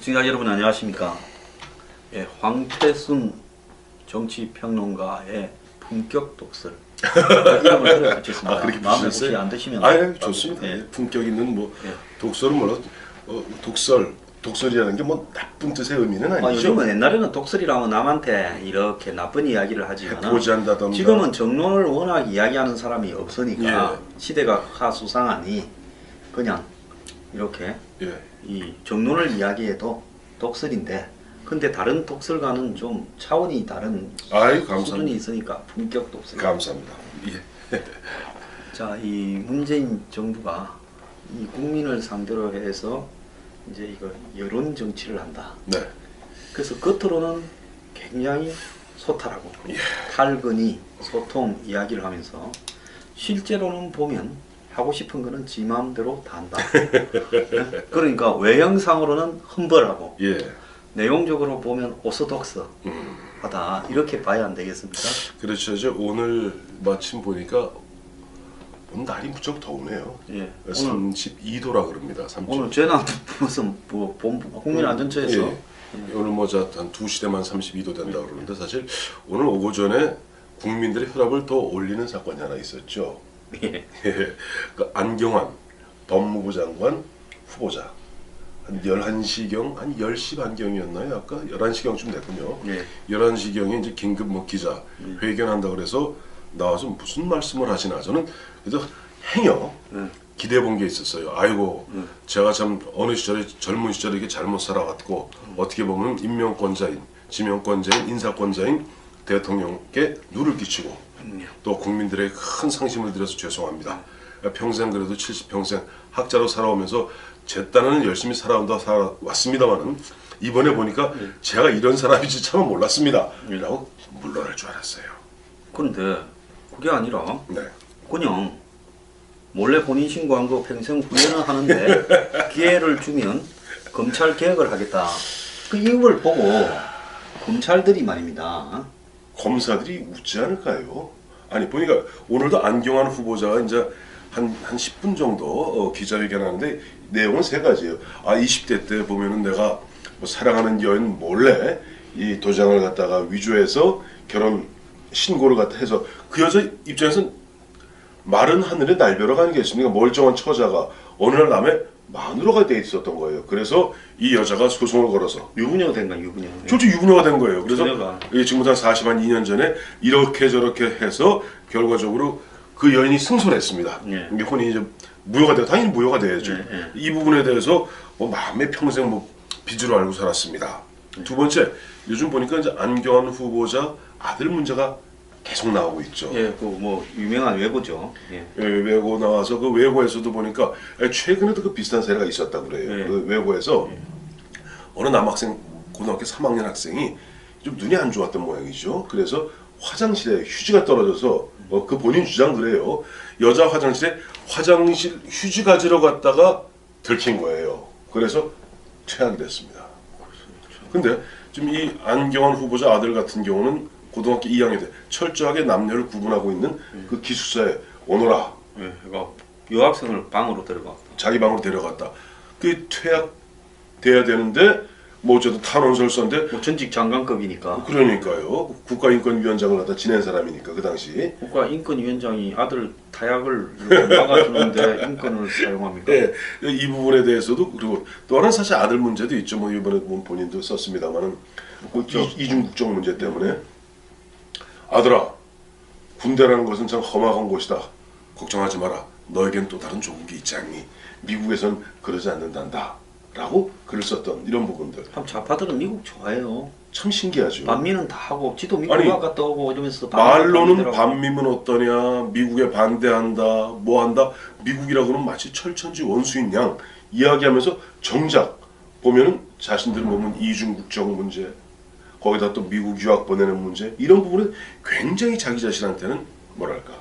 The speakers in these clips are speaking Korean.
시청자 여러분 안녕하십니까? 예, 황태순 정치평론가의 품격 독설 이름을 그래 붙였습니다. 그렇게 마음에 붙였어요? 혹시 안 드시면 아, 좋습니다. 예. 품격 있는 뭐 예. 독설은 몰라. 독설이라는 게 뭐 나쁜 뜻의 의미는 아니죠. 요즘은 옛날에는 독설이라면 남한테 이렇게 나쁜 이야기를 하지만 해코지한다던가. 지금은 정론을 워낙 이야기하는 사람이 없으니까 예. 시대가 하수상하니 그냥 이렇게 예. 이 정론을 이야기해도 독설인데 근데 다른 독설과는 좀 차원이 다른 아유, 감사합니다. 수준이 있으니까 품격 독설. 감사합니다. 예. 자, 이 문재인 정부가 이 국민을 상대로 해서 이제 이거 여론 정치를 한다. 네. 그래서 겉으로는 굉장히 소탈하고 예. 탈근이 소통 이야기를 하면서 실제로는 보면 하고 싶은 거는 지 마음대로 다 한다. 그러니까 외형상으로는 험벌하고 예. 내용적으로 보면 오소독스하다 이렇게 봐야 안 되겠습니까? 그렇죠. 이제 오늘 마침 보니까 오늘 날이 무척 더우네요. 예. 32도라 그럽니다. 30. 오늘 재난 무슨 뭐 국민안전처에서 예. 오늘 뭐 한 2시대만 32도 된다고 그러는데 사실 오늘 오고 전에 국민들의 혈압을 더 올리는 사건이 하나 있었죠. 예. 그 안경환 법무부 장관 후보자 한 11시경 한 10시 반경이었나요? 아까 11시경쯤 됐군요. 예. 11시경에 이제 긴급 뭐 기자 회견한다 그래서 나와서 무슨 말씀을 하시나 저는 그래도 행여 기대해 본 게 있었어요. 아이고 제가 참 어느 시절에 젊은 시절에 이게 잘못 살아왔고 어떻게 보면 임명권자인 지명권자인 인사권자인 대통령께 누를 끼치고 또 국민들의 큰 상심을 드려서 죄송합니다. 평생 그래도 70평생 학자로 살아오면서 제 딴에는 열심히 살아왔습니다만은 이번에 보니까 제가 이런 사람인지 참 몰랐습니다. 라고 물러날 줄 알았어요. 그런데 그게 아니라 네. 그냥 몰래 본인 신고한 거 평생 후회는 하는데 기회를 주면 검찰 개혁을 하겠다. 그 이유를 보고 검찰들이 말입니다. 검사들이 웃지 않을까요? 아니 보니까 오늘도 안경환 후보자가 이제 한 10분 정도 기자회견하는데 내용은 세 가지예요. 20대 때 보면은 내가 뭐 사랑하는 여인 몰래 이 도장을 갖다가 위조해서 결혼 신고를 갖다 해서 그 여자 입장에서는 마른 하늘에 날벼락 아니겠습니까? 멀쩡한 처자가 어느 날 남의 마누라가 돼 있었던 거예요. 그래서 이 여자가 소송을 걸어서 유부녀가 된 거야, 유부녀. 솔직히 유부녀가 된 거예요. 그래서 유부녀가. 지금부터 한 40한 2년 전에 이렇게 저렇게 해서 결과적으로 그 여인이 승소했습니다. 예. 이게 혼인이 이제 무효가 되고 당연히 무효가 돼야죠. 예. 이 부분에 대해서 뭐 마음의 평생 뭐 빚으로 알고 살았습니다. 두 번째, 요즘 보니까 이제 안경환 후보자 아들 문제가 계속 나오고 있죠. 예, 그 뭐 유명한 외고죠. 예. 외고 나와서 그 외고에서도 보니까 최근에도 그 비슷한 사례가 있었다고 그래요. 예. 그 외고에서 어느 남학생 고등학교 3학년 학생이 좀 눈이 안 좋았던 모양이죠. 그래서 화장실에 휴지가 떨어져서 그 본인 주장 그래요. 여자 화장실 휴지 가지러 갔다가 들킨 거예요. 그래서 퇴학이 됐습니다. 근데 지금 이 안경환 후보자 아들 같은 경우는 고등학교 2학년 때 철저하게 남녀를 구분하고 있는 그 기숙사에 오너라. 예, 그러니까 여학생을 방으로 데려갔다. 자기 방으로 데려갔다. 그 퇴학돼야 되는데 뭐 어쨌든 탄원서를 뭐 전직 장관급이니까. 그러니까요. 국가인권위원장을 갖다 지낸 사람이니까 그 당시. 국가인권위원장이 아들 타약을 막아주는데 인권을 사용합니까? 네, 이 부분에 대해서도 그리고 또 하나는 사실 아들 문제도 있죠. 뭐 이번에 본인도 썼습니다만은 그 이중 국적 문제 때문에 아들아, 군대라는 것은 참 험악한 곳이다. 걱정하지 마라. 너에겐 또 다른 조국이 있지 않니? 미국에선 그러지 않는단다. 라고 글을 썼던 이런 부분들. 참 좌파들은 미국 좋아해요. 참 신기하죠. 반미는 다 하고 지도 미국 아니, 갔다 오고 이러면서 말로는 반미면 어떠냐, 미국에 반대한다, 뭐한다, 미국이라고 하면 마치 철천지 원수인 양 이야기하면서 정작 보면은 자신들 보면 이중 국적 문제, 거기다 또 미국 유학 보내는 문제 이런 부분은 굉장히 자기 자신한테는 뭐랄까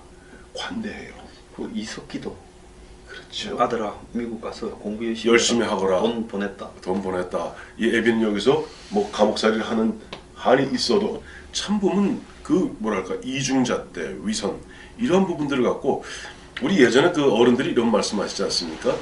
관대해요. 그 이석기도 그렇죠. 아들아 미국 가서 공부 열심히 하거라. 돈 보냈다. 돈 보냈다. 이 애빈 여기서 뭐 감옥살이를 하는 한이 있어도 참 보면 그 뭐랄까 이중잣대, 위선 이런 부분들을 갖고 우리 예전에 그 어른들이 이런 말씀하시지 않습니까?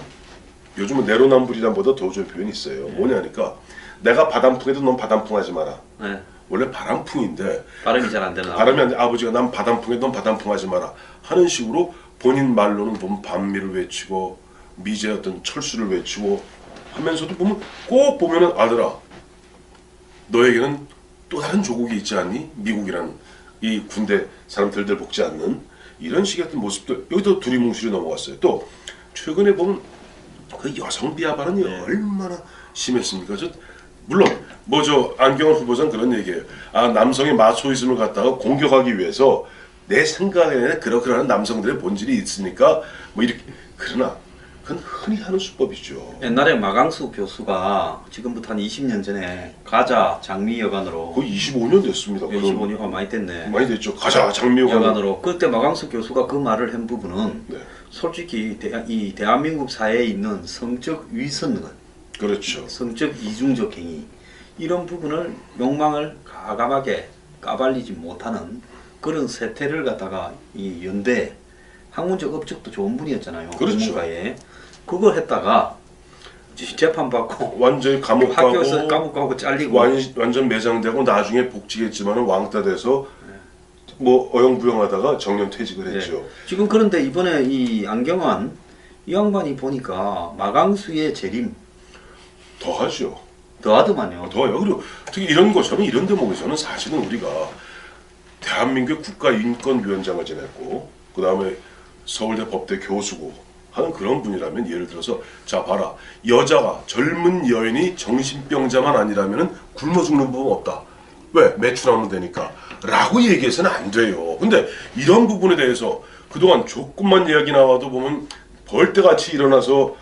요즘은 내로남불이란보다 더 좋은 표현이 있어요. 뭐냐니까 내가 바람풍해도 넌 바람풍하지 마라. 네. 원래 바람풍인데 발음이 잘 안 되는 바람이 안 돼. 아버지가 난 바람풍해 넌 바람풍하지 마라 하는 식으로 본인 말로는 보면 반미를 외치고 미제 어떤 철수를 외치고 하면서도 보면 꼭 보면은 아들아 너에게는 또 다른 조국이 있지 않니? 미국이라는 이 군대 사람들들 복지 않는 이런 식의 어떤 모습도 여기도 두리뭉실이 넘어갔어요. 또 최근에 보면 그 여성 비하 발언이 얼마나 심했습니까? 물론 뭐 저 안경원 후보자는 그런 얘기예요. 아 남성의 마초이즘을 갖다가 공격하기 위해서 내 생각에는 그렇게 남성들의 본질이 있으니까 뭐 이렇게 그러나 그건 흔히 하는 수법이죠. 옛날에 마강수 교수가 지금부터 한 20년 전에 가자 장미여관으로 거의 25년 됐습니다. 25년가 많이 됐네. 많이 됐죠. 가자 장미여관. 여관으로 그때 마강수 교수가 그 말을 한 부분은 네. 솔직히 이 대한민국 사회에 있는 성적 위선건, 그렇죠. 성적 이중적 행위 이런 부분을 욕망을 가감하게 까발리지 못하는 그런 세태를 갖다가 이 연대 학문적 업적도 좋은 분이었잖아요. 그렇죠. 전문가에 그거 했다가 재판 받고 완전히 감옥 가고 학교에서 감옥 가고 잘리고 완전 매장되고 나중에 복직했지만은 왕따 돼서 뭐 어영부영하다가 정년 퇴직을 했죠. 네. 지금 그런데 이번에 이 안경환 이 양반이 보니까 마강수의 재림 더하죠. 더하더만요. 더요. 그리고 특히 이런 것처럼 이런 대목에서는 사실은 우리가 대한민국의 국가인권위원장을 지냈고 그 다음에 서울대 법대 교수고 하는 그런 분이라면 예를 들어서 자 봐라 여자가 젊은 여인이 정신병자만 아니라면 굶어 죽는 법은 없다. 왜? 매출하면 되니까 라고 얘기해서는 안 돼요. 근데 이런 부분에 대해서 그동안 조금만 이야기 나와도 보면 벌떼같이 일어나서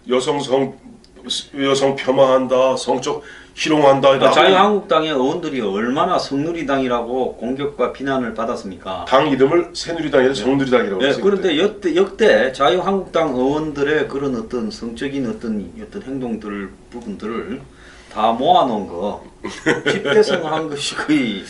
여성 폄하한다, 성적 희롱한다. 자유한국당의 의원들이 얼마나 성누리당이라고 공격과 비난을 받았습니까? 당 이름을 새누리당에서 정누리당이라고 네, 했어요. 그런데 역대 자유한국당 의원들의 그런 어떤 성적인 어떤 행동들 부분들을 다 모아놓은 거 집대성한 것이 거의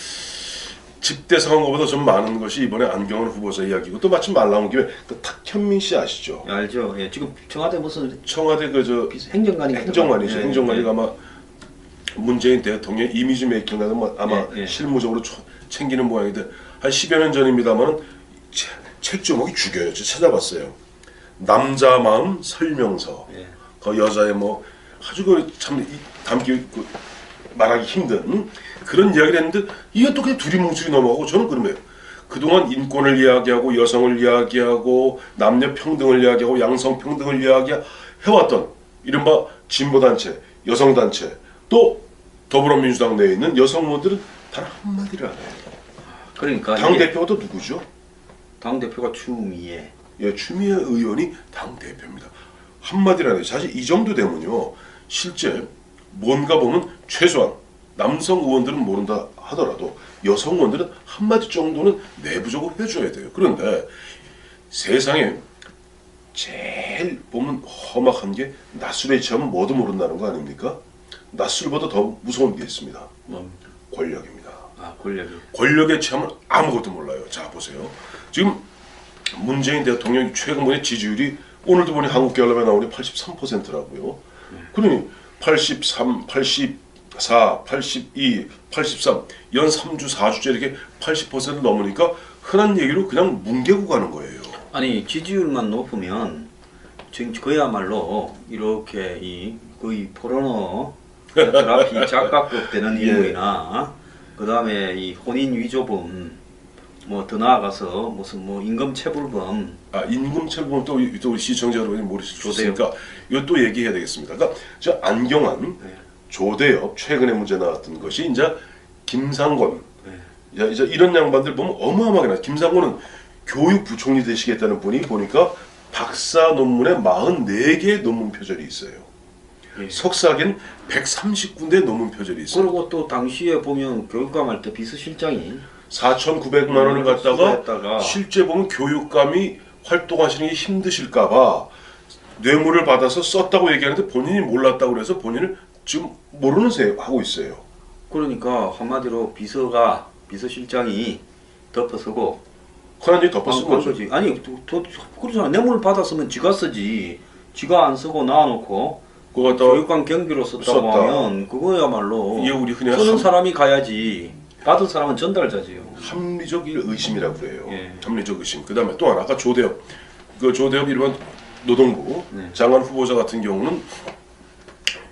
집대성한 것보다 좀 많은 것이 이번에 안경원 후보자 이야기고 또 마침 말 나온 김에 그 탁현민 씨 아시죠? 알죠. 예, 지금 청와대 무슨 청와대 그저 행정관이죠. 행정관이가 아마 문재인 대통령 이미지 메이킹하는 뭐 아마 실무적으로 챙기는 모양인데 한 10여 년 전입니다만은 책 제목이 죽여요. 제가 찾아봤어요. 남자 마음 설명서. 그 여자의 뭐 아주 그참 담기 말하기 힘든 그런 이야기를 했는데 이것도 그냥 두리뭉술이 넘어가고 저는 그러면 그동안 인권을 이야기하고 여성을 이야기하고 남녀 평등을 이야기하고 양성 평등을 이야기해왔던 이른바 진보단체, 여성단체 또 더불어민주당 내에 있는 여성 의원들은 단 한마디를 안 해요. 그러니까 당대표가 또 누구죠? 당대표가 추미애. 예, 추미애 의원이 당대표입니다. 한마디를 안 해요. 사실 이 정도 되면요. 실제 뭔가 보면 최소한 남성 의원들은 모른다 하더라도 여성 의원들은 한마디 정도는 내부적으로 해줘야 돼요. 그런데 세상에 제일 보면 험악한 게 낯술에 취하면 뭐도 모른다는 거 아닙니까? 낯술보다 더 무서운 게 있습니다. 권력입니다. 아, 권력이. 권력에 취하면 아무것도 몰라요. 자 보세요. 지금 문재인 대통령 최근 보니 지지율이 오늘도 보니 한국갤럽에 나오니 83%라고요. 그러니 83, 84, 82, 83, 연 3주, 4주째 이렇게 80% 넘으니까 흔한 얘기로 그냥 뭉개고 가는 거예요. 아니 지지율만 높으면 지금 그야말로 이렇게 이 거의 포르노 드라피 작가급 되는 인물이나 그 다음에 이 혼인 위조범 뭐 더 나아가서 무슨 뭐 임금체불범 임금체불범 또 우리 시청자 여러분이 모르실 수 있으니까 이것도 얘기해야 되겠습니다. 그러니까 저 안경환 조대엽 최근에 문제 나왔던 것이 이제 김상곤 이제 이런 양반들 보면 어마어마하게 나. 김상곤은 교육부총리 되시겠다는 분이 보니까 박사 논문에 44개의 논문 표절이 있어요. 석사학위는 130군데 논문 표절이 있어요. 그리고 또 당시에 보면 교육감 할 때 비서실장이 4,900만 원을 갖다가 실제 보면 교육감이 활동하시는 게 힘드실까봐 뇌물을 받아서 썼다고 얘기하는데 본인이 몰랐다고 그래서 본인을 지금 모르는 새 하고 있어요. 그러니까 한마디로 비서실장이 덮어서고 그런 얘기 덮어쓴 거죠. 아니 그렇잖아. 뇌물을 받았으면 지가 쓰지. 지가 안 쓰고 놔놓고 그거 갖다가 교육감 경비로 썼다고 썼다. 하면 그거야말로 이게 우리 흔히 쓰는 사람이 가야지 받은 사람은 전달자지요. 합리적 의심이라고 그래요. 예. 합리적 의심. 그다음에 또 하나 아까 조대엽 그 조대엽 일반 노동부 네. 장관 후보자 같은 경우는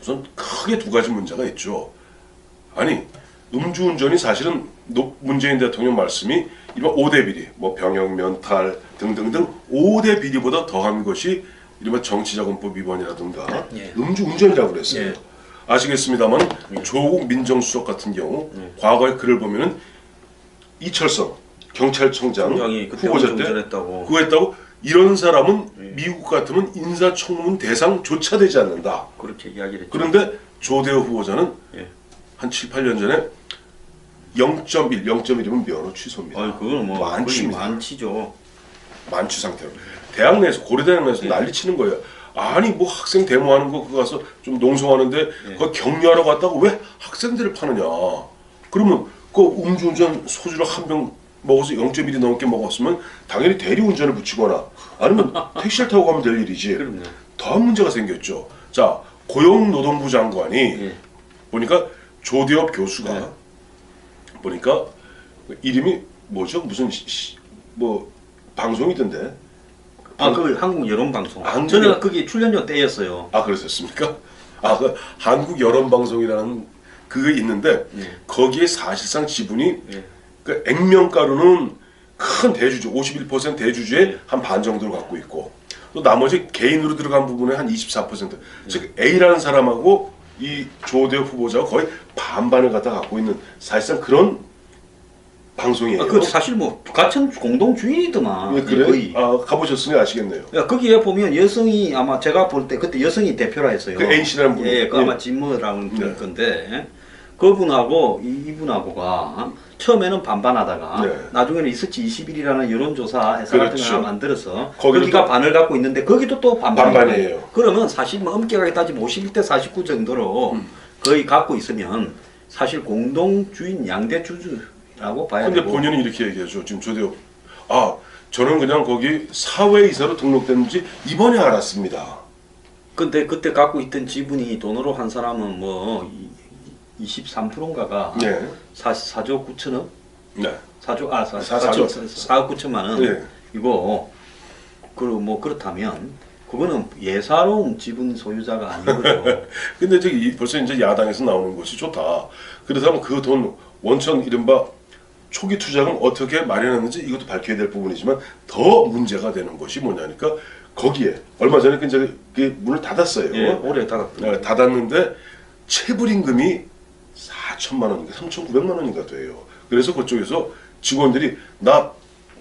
우선 크게 두 가지 문제가 있죠. 아니 음주운전이 사실은 문재인 대통령 말씀이 이런 5대 비리, 뭐 병역 면탈 등등등 5대 비리보다 더한 것이 이른바 정치자금법 위반이라든가 예. 음주운전이라고 그랬어요. 예. 아시겠습니다만 조국 민정수석 같은 경우 과거의 글을 보면은 이철성 경찰청장 총장이 그때 후보자 때 운전했다고. 그거 했다고 이런 사람은 미국 같으면 인사청문 대상조차 되지 않는다. 그렇게 이야기를 했죠. 그런데 조대호 후보자는 예. 한 7, 8년 전에 0.1, 0.1이면 면허 취소입니다. 아니 그건 뭐 거의 만취입니다. 만취죠. 만취 상태로. 대학 내에서 고려대학 내에서 난리 치는 거예요. 아니 뭐 학생 데모하는 거 그거 가서 좀 농성하는데 그거 격려하러 갔다고 왜 학생들을 파느냐. 그러면 그 음주운전 소주를 한 병 먹어서 0.1이 넘게 먹었으면 당연히 대리운전을 붙이거나 아니면 택시를 타고 가면 될 일이지. 그럼요. 더한 문제가 생겼죠. 자 고용노동부 장관이 예. 보니까 조대엽 교수가 네. 보니까 이름이 뭐죠? 무슨 뭐 방송이던데. 그 한국 여론방송. 한국 저는 여- 그게 출연료 때였어요. 아 그랬었습니까? 아 그 한국 여론방송이라는 그게 있는데 예. 거기에 사실상 지분이 예. 그 액면가로는 큰 대주주 51% 대주주의 한 반 정도를 갖고 있고 또 나머지 개인으로 들어간 부분의 한 24%. 즉 A라는 사람하고 이 조대엽 후보자가 거의 반반을 갖다 갖고 있는 사실상 그런 방송이에요. 그 사실 뭐 같은 공동 주인이더만. 예, 그래? 거의. 아 가보셨으니 아시겠네요. 야, 거기에 보면 여성이 아마 제가 볼 때 그때 여성이 대표라 했어요. 그 A씨라는 분이. 예, 그 예. 아마 진모라는 네. 건데 그분하고 이분하고가 처음에는 반반하다가 네. 나중에는 리서치 21이라는 여론조사 회사 같은 그렇죠. 거 하나 만들어서 거기도 거기가 또 반을 갖고 있는데 거기도 또 반반이에요. 반반이에요. 그러면 사실 뭐 엄격하게 따지면 51대 49 정도로 거의 갖고 있으면 사실 공동주인 양대주주라고 봐야 근데 되고. 본인은 이렇게 얘기하죠. 지금 조대엽. 아 저는 그냥 거기 사회이사로 등록됐는지 이번에 알았습니다. 근데 그때 갖고 있던 지분이 돈으로 한 사람은 뭐 23%인가가 네. 4조 9천억? 네. 4조 4조. 4억 9천만 원. 네. 이거 뭐 그렇다면 그거는 예사로운 지분 소유자가 아닌 거죠. 근데 저기 벌써 이제 야당에서 나오는 것이 좋다. 그렇다면 그 돈 원천 이른바 초기 투자금 어떻게 마련했는지 이것도 밝혀야 될 부분이지만 더 문제가 되는 것이 뭐냐니까 거기에 얼마 전에 이제 그 문을 닫았어요. 예, 올해 닫았더라고요. 닫았는데 체불임금이 4천만 원인가 3,900만 원인가 돼요. 그래서 그쪽에서 직원들이 나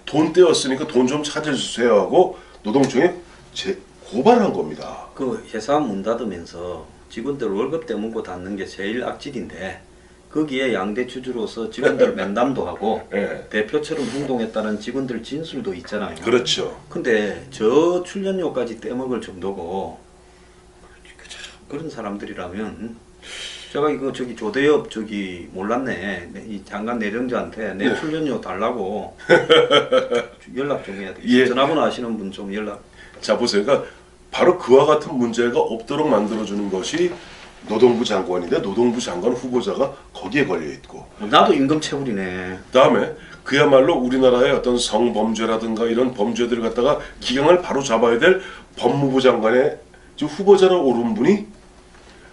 돈 떼었으니까 돈 좀 찾아주세요 하고 노동청에 고발한 겁니다. 그 회사 문 닫으면서 직원들 월급 떼먹고 닫는 게 제일 악질인데 거기에 양대 주주로서 직원들 면담도 하고 예. 대표처럼 행동했다는 직원들 진술도 있잖아요. 그렇죠. 근데 저 출연료까지 떼먹을 정도고 그런 사람들이라면 제가 이거 저기 조대엽 저기 몰랐네 이 장관 내정자한테 내 네. 출연료 달라고 연락 좀 해야 돼. 예. 전화번호 아시는 분 좀 연락. 자 보세요. 그러니까 바로 그와 같은 문제가 없도록 만들어주는 것이 노동부 장관인데 노동부 장관 후보자가 거기에 걸려 있고 나도 임금 체불이네. 그다음에 그야말로 우리나라의 어떤 성범죄라든가 이런 범죄들을 갖다가 기강을 바로 잡아야 될 법무부 장관의 지금 후보자로 오른 분이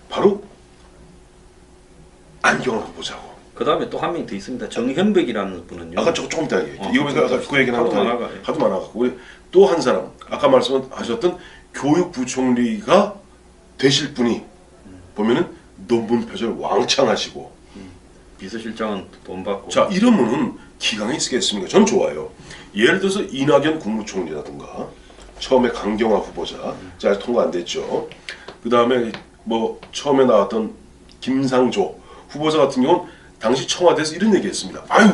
바로 안경원 후보자고. 그 다음에 또 한 명 더 있습니다. 정현백이라는 분은요. 아까 조금 이따 얘기했죠. 어, 이거 보니까 아까 그 얘기는 하도 많아가지고. 하도 많아갖고 우리 또 한 사람 아까 말씀하셨던 교육부총리가 되실 분이 보면은 논문 표절 왕창 하시고 비서실장은 돈 받고. 자 이런 분은 기강이 있겠습니까? 전 좋아요. 예를 들어서 이낙연 국무총리라든가 처음에 강경화 후보자 잘 통과 안 됐죠. 그 다음에 뭐 처음에 나왔던 김상조 후보자 같은 경우는 당시 청와대에서 이런 얘기했습니다. 아유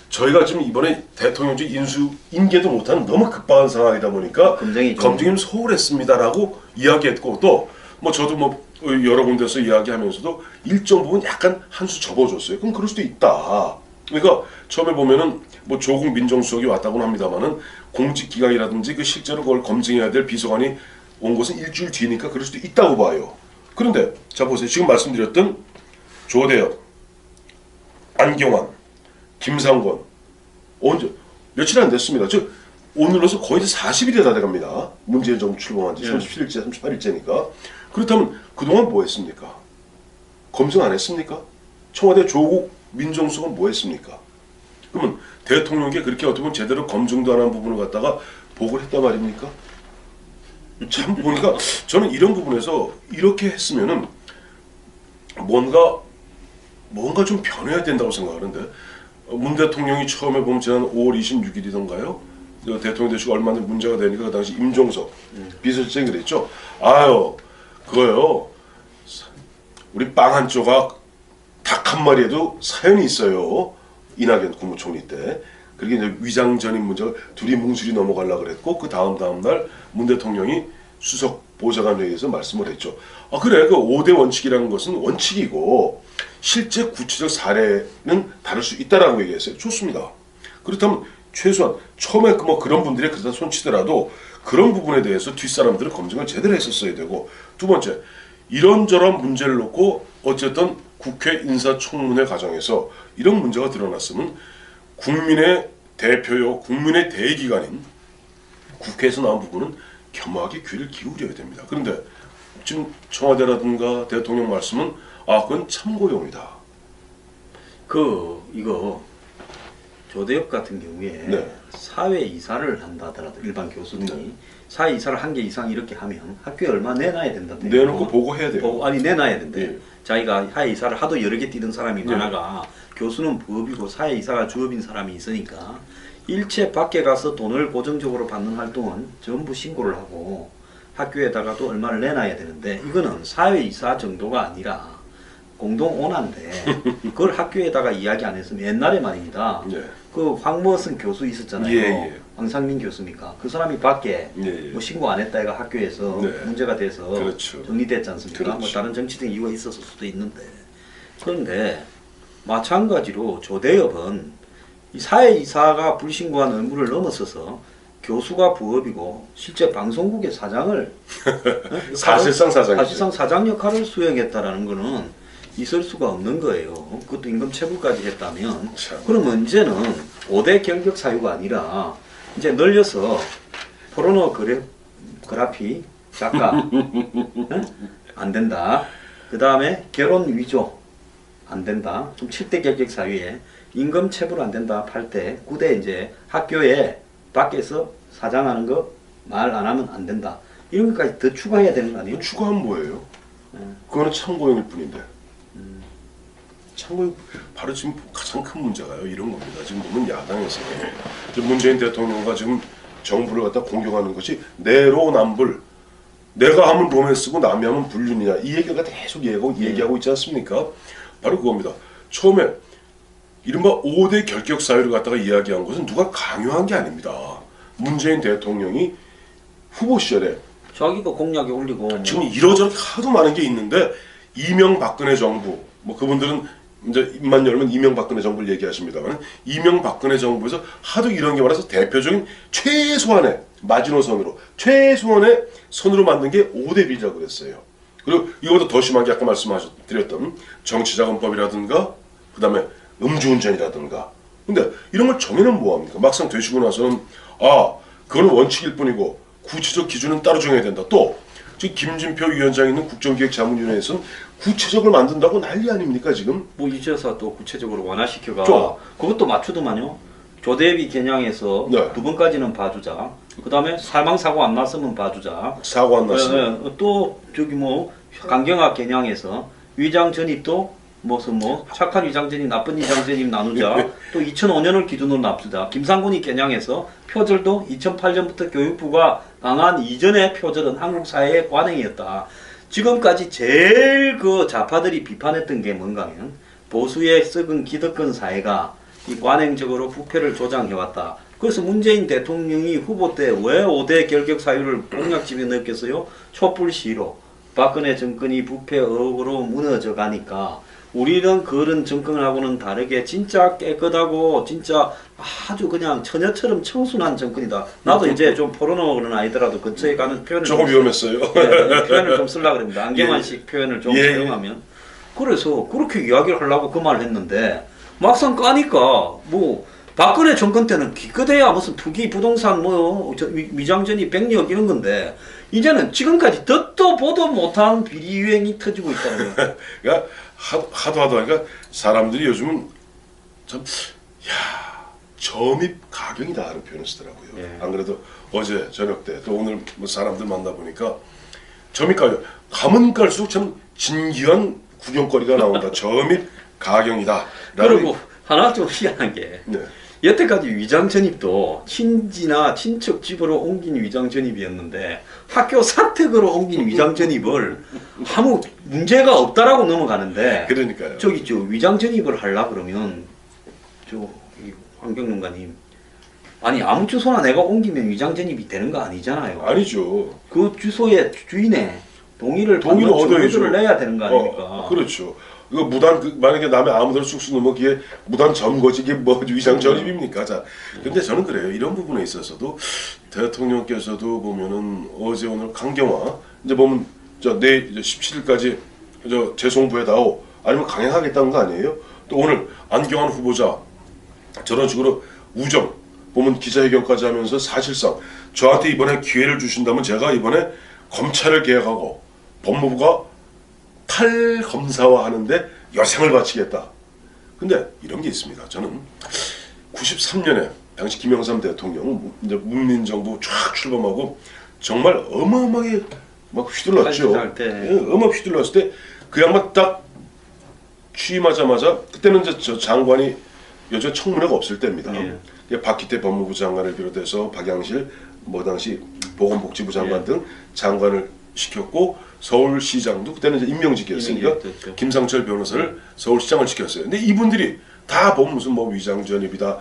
저희가 지금 이번에 대통령직 인수 인계도 못하는 너무 급박한 상황이다 보니까 검증이 좀- 검증이 소홀했습니다라고 이야기했고 또 뭐 저도 뭐 여러 군데서 이야기하면서도 일정 부분 약간 한 수 접어줬어요. 그럼 그럴 수도 있다. 그러니까 처음에 보면은 뭐 조국 민정수석이 왔다고는 합니다만은 공직기강이라든지 그 실제로 그걸 검증해야 될 비서관이 온 것은 일주일 뒤니까 그럴 수도 있다고 봐요. 그런데 자 보세요. 지금 말씀드렸던 조대엽, 안경환, 김상권 언제 며칠 안 됐습니다. 즉 오늘로서 거의 이제 40일이 다 돼갑니다. 문재인 정부 출범한 지 37일째, 38일째니까. 그렇다면 그동안 뭐 했습니까? 검증 안 했습니까? 청와대 조국 민정수석은 뭐 했습니까? 그러면 대통령께 그렇게 어떻게 보면 제대로 검증도 안 한 부분을 갖다가 보고를 했단 말입니까? 참 보니까 저는 이런 부분에서 이렇게 했으면은 뭔가 좀 변해야 된다고 생각하는데 문 대통령이 처음에 보면 지난 5월 26일이던가요? 대통령 되시고 얼마 전에 문제가 되니까 그 당시 임종석 비서실장이 그랬죠. 아유 그거요. 우리 빵 한 조각 닭 한 마리에도 사연이 있어요. 이낙연 국무총리 때. 그렇게 이제 위장 전입 문제가 둘이 뭉술이 넘어가려고 그랬고 그 다음 날 문 대통령이 수석 보좌관 회의에서 말씀을 했죠. 아 그래 그 5대 원칙이라는 것은 원칙이고 실제 구체적 사례는 다를 수 있다라고 얘기했어요. 좋습니다. 그렇다면 최소한 처음에 그런 분들이 그러다 손치더라도 그런 부분에 대해서 뒷사람들은 검증을 제대로 했었어야 되고 두 번째 이런저런 문제를 놓고 어쨌든 국회 인사청문회 과정에서 이런 문제가 드러났으면 국민의 대표요 국민의 대기관인 국회에서 나온 부분은 겸허하게 귀를 기울여야 됩니다. 그런데 지금 청와대라든가 대통령 말씀은 그건 참고용이다. 이거 조대엽 같은 경우에 네. 사회 이사를 한다 하더라도 일반 교수님이 네. 사회 이사를 한 개 이상 이렇게 하면 학교에 얼마 내놔야 된다. 내놓고 보고해야 돼요. 아니 내놔야 된대. 예. 자기가 사회 이사를 하도 여러 개 뛰던 사람이 많아가 교수는 부업이고 사회 이사가 주업인 사람이 있으니까 일체 밖에 가서 돈을 고정적으로 받는 활동은 전부 신고를 하고 학교에다가도 얼마를 내놔야 되는데 이거는 사회 이사 정도가 아니라 공동 오난데 그걸 학교에다가 이야기 안 했으면 옛날에 말입니다. 예. 그 황모선 교수 있었잖아요. 예. 황상민 교수입니까? 그 사람이 밖에 예. 뭐 신고 안 했다 해가 학교에서 네. 문제가 돼서 그렇죠. 정리됐지 않습니까? 뭐 그렇죠. 다른 정치적 이유가 있었을 수도 있는데 그런데 마찬가지로 조대엽은 이 사회이사가 불신고한 의무를 넘어서서 교수가 부업이고 실제 방송국의 사장을 사실상 사장이죠. 사실상 사장 역할을 수행했다라는 거는 있을 수가 없는 거예요. 그것도 임금 체불까지 했다면 참. 그럼 문제는 5대 결격 사유가 아니라 이제 늘려서 포르노 그래피 작가 응? 안 된다. 그 다음에 결혼 위조 안 된다. 좀 7대 결격 사유에 임금 체불 안 된다. 8대 9대 이제 학교에 밖에서 사장하는 거 말 안 하면 안 된다. 이런 것까지 더 추가해야 되는 거 아니에요? 추가하면 뭐예요? 그거는 참고용일 뿐인데. 참고용 바로 지금 가장 큰 문제가요. 이런 겁니다. 지금 보면 야당에서 지금 문재인 대통령과 지금 정부를 갖다 공격하는 것이 내로남불. 내가 하면 로맨스고 남이 하면 불륜이냐 이 얘기가 계속 얘기하고 있지 않습니까? 바로 그겁니다. 처음에 이른바 5대 결격 사유를 갖다가 이야기한 것은 누가 강요한 게 아닙니다. 문재인 대통령이 후보 시절에 자기가 공약에 올리고 뭐. 지금 이러저렇게 하도 많은 게 있는데 이명박근혜 정부 뭐 그분들은 이제 입만 열면 이명박근혜 정부를 얘기하십니다만 이명박근혜 정부에서 하도 이런 게 많아서 대표적인 최소한의 마지노선으로 최소한의 선으로 만든 게 5대 비리라고 그랬어요. 그리고 이거보다 더 심하게 아까 말씀드렸던 정치자금법이라든가 그 다음에 음주운전이라든가 근데 이런 걸 정해놓으면 뭐합니까? 막상 되시고 나서는 그거는 원칙일 뿐이고 구체적 기준은 따로 정해야 된다. 또 지금 김진표 위원장이 있는 국정기획자문위원회에서는 구체적으로 만든다고 난리 아닙니까 지금? 뭐 이제서 또 구체적으로 완화시켜가 좀. 그것도 맞추더만요. 조대비 겨냥해서 네. 2번까지는 봐주자. 그 다음에 사망사고 안 났으면 봐주자. 사고 안 났으면 또 저기 뭐 강경화 겨냥해서 위장 전입도 무슨 뭐 착한 위장 전입, 나쁜 위장 전입 나누자. 또 2005년을 기준으로 납주자. 김상곤이 겨냥해서 표절도 2008년부터 교육부가 강한 이전의 표절은 한국 사회의 관행이었다. 지금까지 제일 그 좌파들이 비판했던 게 뭔가 하면 보수의 썩은 기득권 사회가 이 관행적으로 부패를 조장해왔다. 그래서 문재인 대통령이 후보 때 왜 5대 결격 사유를 공약 집어넣겠어요? 촛불 시위로 박근혜 정권이 부패 의혹으로 무너져 가니까 우리는 그런 정권하고는 다르게 진짜 깨끗하고 진짜 아주 그냥 처녀처럼 청순한 정권이다. 나도 이제 좀 포르노는 아니더라도 근처에 가는 표현을 조금 위험했어요. 네, 표현을 좀 쓰려고 그럽니다. 안경환식 표현을 좀 예. 사용하면. 그래서 그렇게 이야기를 하려고 그 말을 했는데 막상 까니까 뭐 박근혜 정권 때는 기껏해야 무슨 투기 부동산 뭐 위장전입 100억 이런 건데 이제는 지금까지 듣도 보도 못한 비리 유행이 터지고 있다는 거예요. 그러니까 하도 하니까 사람들이 요즘은 참 점입 가경이다 하는 표현을 쓰더라고요. 예. 안 그래도 어제 저녁 때 또 오늘 뭐 사람들 만나 보니까 점입 가경 가면 갈수록 참 진귀한 구경거리가 나온다. 점입 가경이다. 그리고 하나 좀 희한한 게 네. 여태까지 위장 전입도 친지나 친척 집으로 옮긴 위장 전입이었는데 학교 사택으로 옮긴 위장 전입을 아무 문제가 없다라고 넘어가는데 그러니까요. 저기 저 위장 전입을 하려 그러면 환경농가님 아니 아무 주소나 내가 옮기면 위장 전입이 되는 거 아니잖아요. 아니죠. 그 주소의 주인의 동의를 얻어야죠. 내야 되는 거 아닙니까? 그렇죠. 이거 무단 만약에 남의 아무데나 쑥쑥 넣으면 그게 무단 점거지 이게 뭐 위장 전입입니까? 자, 근데 저는 그래요. 이런 부분에 있어서도 대통령께서도 보면은 어제 오늘 강경화 이제 보면 내일 17일까지 재송부에다오 아니면 강행하겠다는 거 아니에요? 또 오늘 안경환 후보자 저런 식으로 우정 보면 기자회견까지 하면서 사실상 저한테 이번에 기회를 주신다면 제가 이번에 검찰을 개혁하고 법무부가 탈검사화하는데 여생을 바치겠다. 근데 이런 게 있습니다. 저는 93년에 당시 김영삼 대통령 이제 문민정부 쫙 출범하고 정말 어마어마하게 막 휘둘렀죠. 어마어마하게 휘둘렀을 때 그 양반 딱 취임하자마자 그때는 이제 저 장관이 요즘 청문회가 없을 때입니다. 예. 박기태 법무부 장관을 비롯해서 박양실 뭐 당시 보건복지부 장관 등 장관을 시켰고 서울시장도 그때는 이제 임명직이었으니까 김상철 변호사를 서울시장을 시켰어요. 근데 이분들이 다 보면 무슨 뭐 위장전입이다,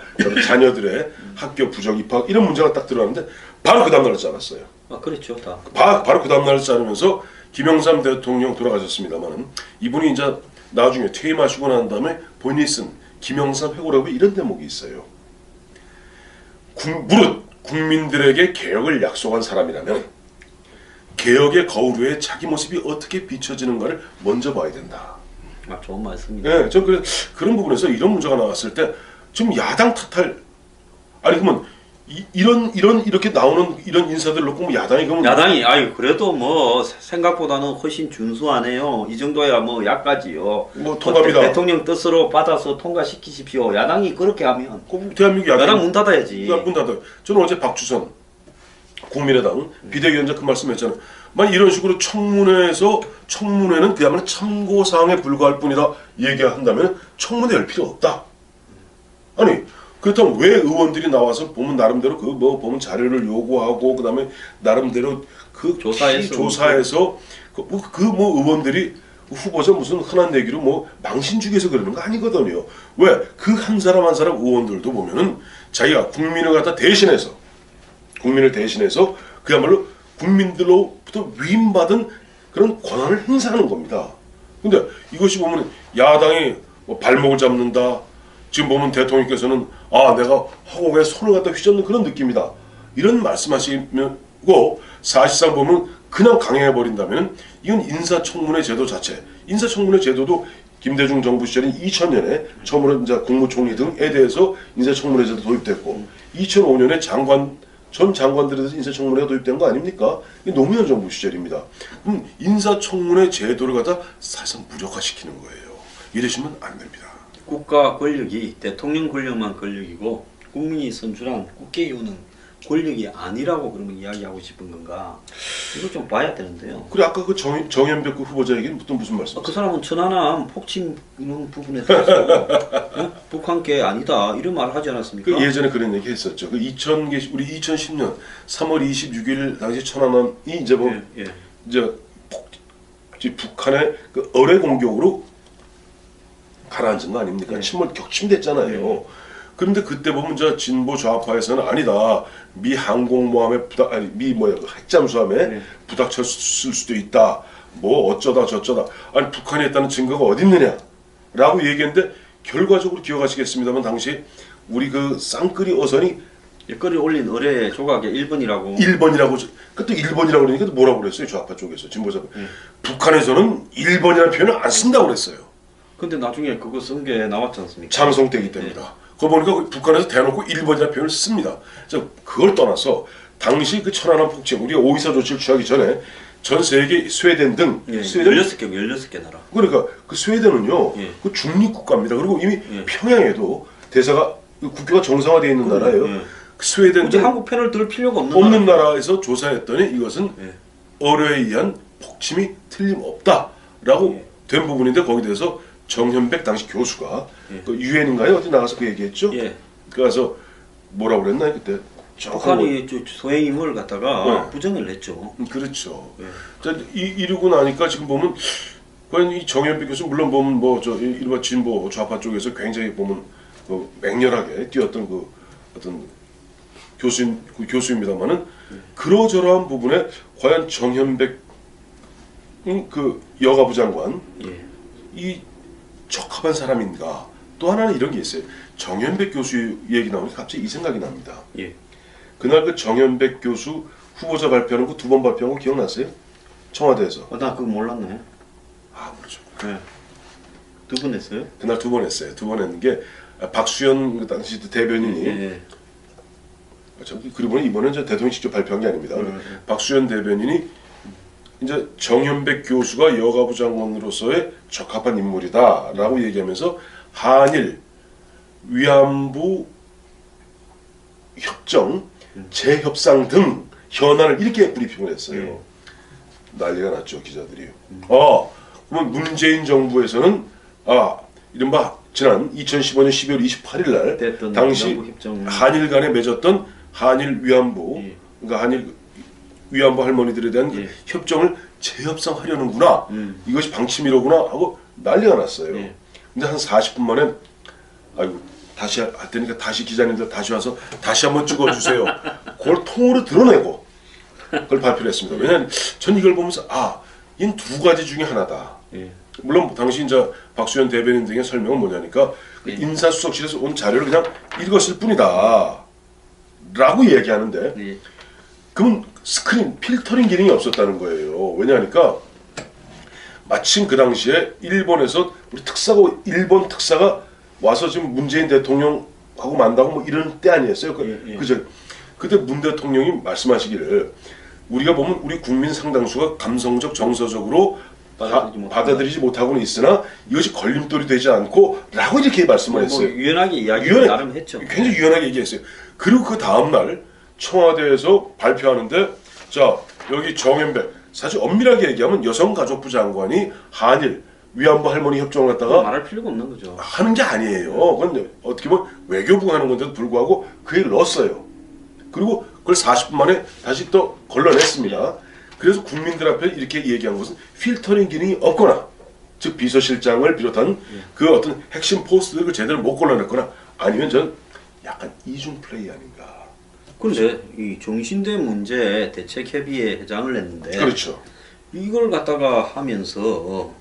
자녀들의 학교 부정 입학 이런 문제가 딱 들어왔는데 바로 그 다음날 짜놨어요. 아 그렇죠, 다. 바로 그 다음날 짜면서 김영삼 대통령 돌아가셨습니다만은 이분이 이제 나중에 퇴임하시고 난 다음에 본인이 쓴 김영삼 회고록에 이런 대목이 있어요. 무릇 국민들에게 개혁을 약속한 사람이라면 개혁의 거울 위에 자기 모습이 어떻게 비춰지는가를 먼저 봐야 된다. 아 좋은 말씀입니다. 예, 저 그런 부분에서 이런 문제가 나왔을 때 좀 야당 탓할 아니 그러면 이렇게 나오는 이런 인사들 놓고 뭐 야당이 그러면 야당이 아유 그래도 뭐 생각보다는 훨씬 준수하네요. 이 정도야 뭐 약까지요. 뭐 통합이다. 대통령 뜻으로 받아서 통과시키십시오. 야당이 그렇게 하면 대한민국 야당 문 닫아야지. 문 닫아. 저는 어제 박주선 국민의당 비대위원장 그 말씀했잖아요. 만약 이런 식으로 청문회는 그야말로 참고 사항에 불과할 뿐이다 얘기한다면 청문회 열 필요 없다. 아니 그렇다면 왜 의원들이 나와서 보면 나름대로 그 뭐 보면 자료를 요구하고 그다음에 나름대로 그 조사해서 그 뭐 의원들이 후보자 무슨 흔한 얘기로 뭐 망신 주기 위해서 그러는 거 아니거든요. 왜 그 한 사람 한 사람 의원들도 보면은 자기가 국민을 갖다 국민을 대신해서 그야말로 국민들로부터 위임받은 그런 권한을 행사하는 겁니다. 근데 이것이 보면 야당이 뭐 발목을 잡는다. 지금 보면 대통령께서는 내가 허공에 손을 갖다 휘젓는 그런 느낌이다. 이런 말씀하시고 사실상 보면 그냥 강행해버린다면 이건 인사청문회 제도 자체. 인사청문회 제도도 김대중 정부 시절인 2000년에 처음으로 이제 국무총리 등에 대해서 인사청문회 제도 도입됐고 2005년에 전 장관들에 대해서 인사청문회가 도입된 거 아닙니까? 이게 노무현 정부 시절입니다. 그럼 인사청문회 제도를 갖다 사실상 무력화시키는 거예요. 이러시면 안 됩니다. 국가 권력이 대통령 권력만 권력이고 국민이 선출한 국회의원은 권력이 아니라고 그러면 이야기하고 싶은 건가? 이거 좀 봐야 되는데요. 그래 아까 그 정현백 후보자 얘기는 또 무슨 말씀? 그 사람은 천안함 폭침 이런 부분에서 북한계 아니다 이런 말을 하지 않았습니까? 그 예전에 그런 얘기 했었죠. 그 우리 2010년 3월 26일 당시 천안함이 이제 뭐 이제 북한의 그 어뢰 공격으로 가라앉은 거 아닙니까? 격침됐잖아요. 그런데 그때 보면 저 진보 좌파에서는 아니다. 미 항공모함에 핵잠수함에 부닥쳤을 수도 있다. 뭐 어쩌다 저쩌다. 아니 북한이 했다는 증거가 어디 있느냐? 라고 얘기했는데 결과적으로 기억하시겠습니다만 당시 우리 그 쌍끌이 어선이 일거리 올린 어뢰 조각에 1번이라고. 1번이라고 그때 1번이라고 그러니까 뭐라고 그랬어요? 좌파 쪽에서 진보자. 북한에서는 1번이라는 표현을 안 쓴다고 그랬어요. 근데 나중에 그거 쓴 게 나왔지 않습니까? 장성 때기 때입니다. 그거 보니까 북한에서 대놓고 1번이라는 표현을 씁니다. 그걸 떠나서 당시 그 천안함 폭침 우리가 오이사 조치를 취하기 전에 전 세계 스웨덴 등 스웨덴 16개 나라. 그러니까 그 스웨덴은요 예. 그 중립국가입니다. 그리고 이미 예. 평양에도 대사가 그 국교가 정상화되어 있는 나라예요. 예. 그 스웨덴 굳이 등 한국 편을 들 필요가 없는 나라에서 조사했더니 이것은 예. 어뢰에 의한 폭침이 틀림없다라고 예. 된 부분인데 거기에 대해서 정현백 당시 교수가 예. 그 유엔인가요? 어디 나가서 그 얘기했죠? 예. 그래서 뭐라고 그랬나요 그때? 북한이 소행 임무를 갖다가 네. 부정을 했죠. 그렇죠. 예. 자, 이러고 나니까 지금 보면 과연 이 정현백 교수 물론 보면 뭐저 일반 진보 좌파 쪽에서 굉장히 보면 뭐 맹렬하게 뛰었던 그 어떤 교수입니다만은 그러저러한 부분에 과연 정현백 그 여가부 장관 예. 이 적합한 사람인가? 또 하나는 이런 게 있어요. 정현백 교수 얘기 나오니까 갑자기 이 생각이 납니다. 예. 그날 그 정현백 교수 후보자 발표하는 거 2번 발표한 거 기억나세요? 청와대에서. 나 그거 몰랐네. 아, 그렇죠. 예. 2번 했어요? 그날 2번 했어요. 2번 했는 게 박수현 그 당시 대변인이 예. 그리고 이번엔 이제 대통령이 직접 발표한 게 아닙니다. 박수현 대변인이 이제 정현백 교수가 여가부 장관으로서의 적합한 인물이다라고 얘기하면서 한일 위안부 협정 재협상 등 현안을 이렇게 브리핑을 했어요. 난리가 났죠 기자들이. 그러면 문재인 정부에서는 이른바 지난 2015년 12월 28일 날 당시 한일 간에 맺었던 한일 위안부 예. 그러니까 한일 위안부 할머니들에 대한 그 예. 협정을 재협상하려는구나. 이것이 방침이로구나 하고 난리가 났어요. 예. 근데 한 40분 만에 아이고 다시 할 테니까 다시 기자님들 다시 와서 다시 한번 찍어주세요. 그걸 통으로 드러내고 그걸 발표를 했습니다. 왜냐하면 전 이걸 보면서 이는 두 가지 중에 하나다. 예. 물론 당시 이제 박수현 대변인 등의 설명은 뭐냐니까 그 예. 인사수석실에서 온 자료를 그냥 읽었을 뿐이다. 라고 얘기하는데 예. 그러면 스크린 필터링 기능이 없었다는 거예요. 왜냐하니까 마침 그 당시에 일본에서 우리 특사고 일본 특사가 와서 지금 문재인 대통령하고 만나고 뭐 이런 때 아니었어요. 그죠? 그때 문 대통령이 말씀하시기를 우리가 보면 우리 국민 상당수가 감성적 정서적으로 받아들이지 못하고는 있으나 이것이 걸림돌이 되지 않고 라고 이렇게 말씀을 했어요. 유연하게 이야기를 나름 했죠. 굉장히 유연하게 얘기했어요. 그리고 그 다음날 청와대에서 발표하는데 자 여기 정현백 사실 엄밀하게 얘기하면 여성가족부 장관이 한일 위안부 할머니 협정을 갖다가 말할 필요가 없는 거죠. 하는 게 아니에요. 그건 어떻게 보면 외교부가 하는 건데도 불구하고 그 얘기를 넣었어요. 그리고 그걸 40분 만에 다시 또 걸러냈습니다. 그래서 국민들 앞에 이렇게 얘기한 것은 필터링 기능이 없거나 즉 비서실장을 비롯한 그 어떤 핵심 포스트를 제대로 못 걸러냈거나 아니면 전 약간 이중 플레이 아닌가. 그런데 이 종신대 문제 대책협의회 회장을 했는데 그렇죠. 이걸 갖다가 하면서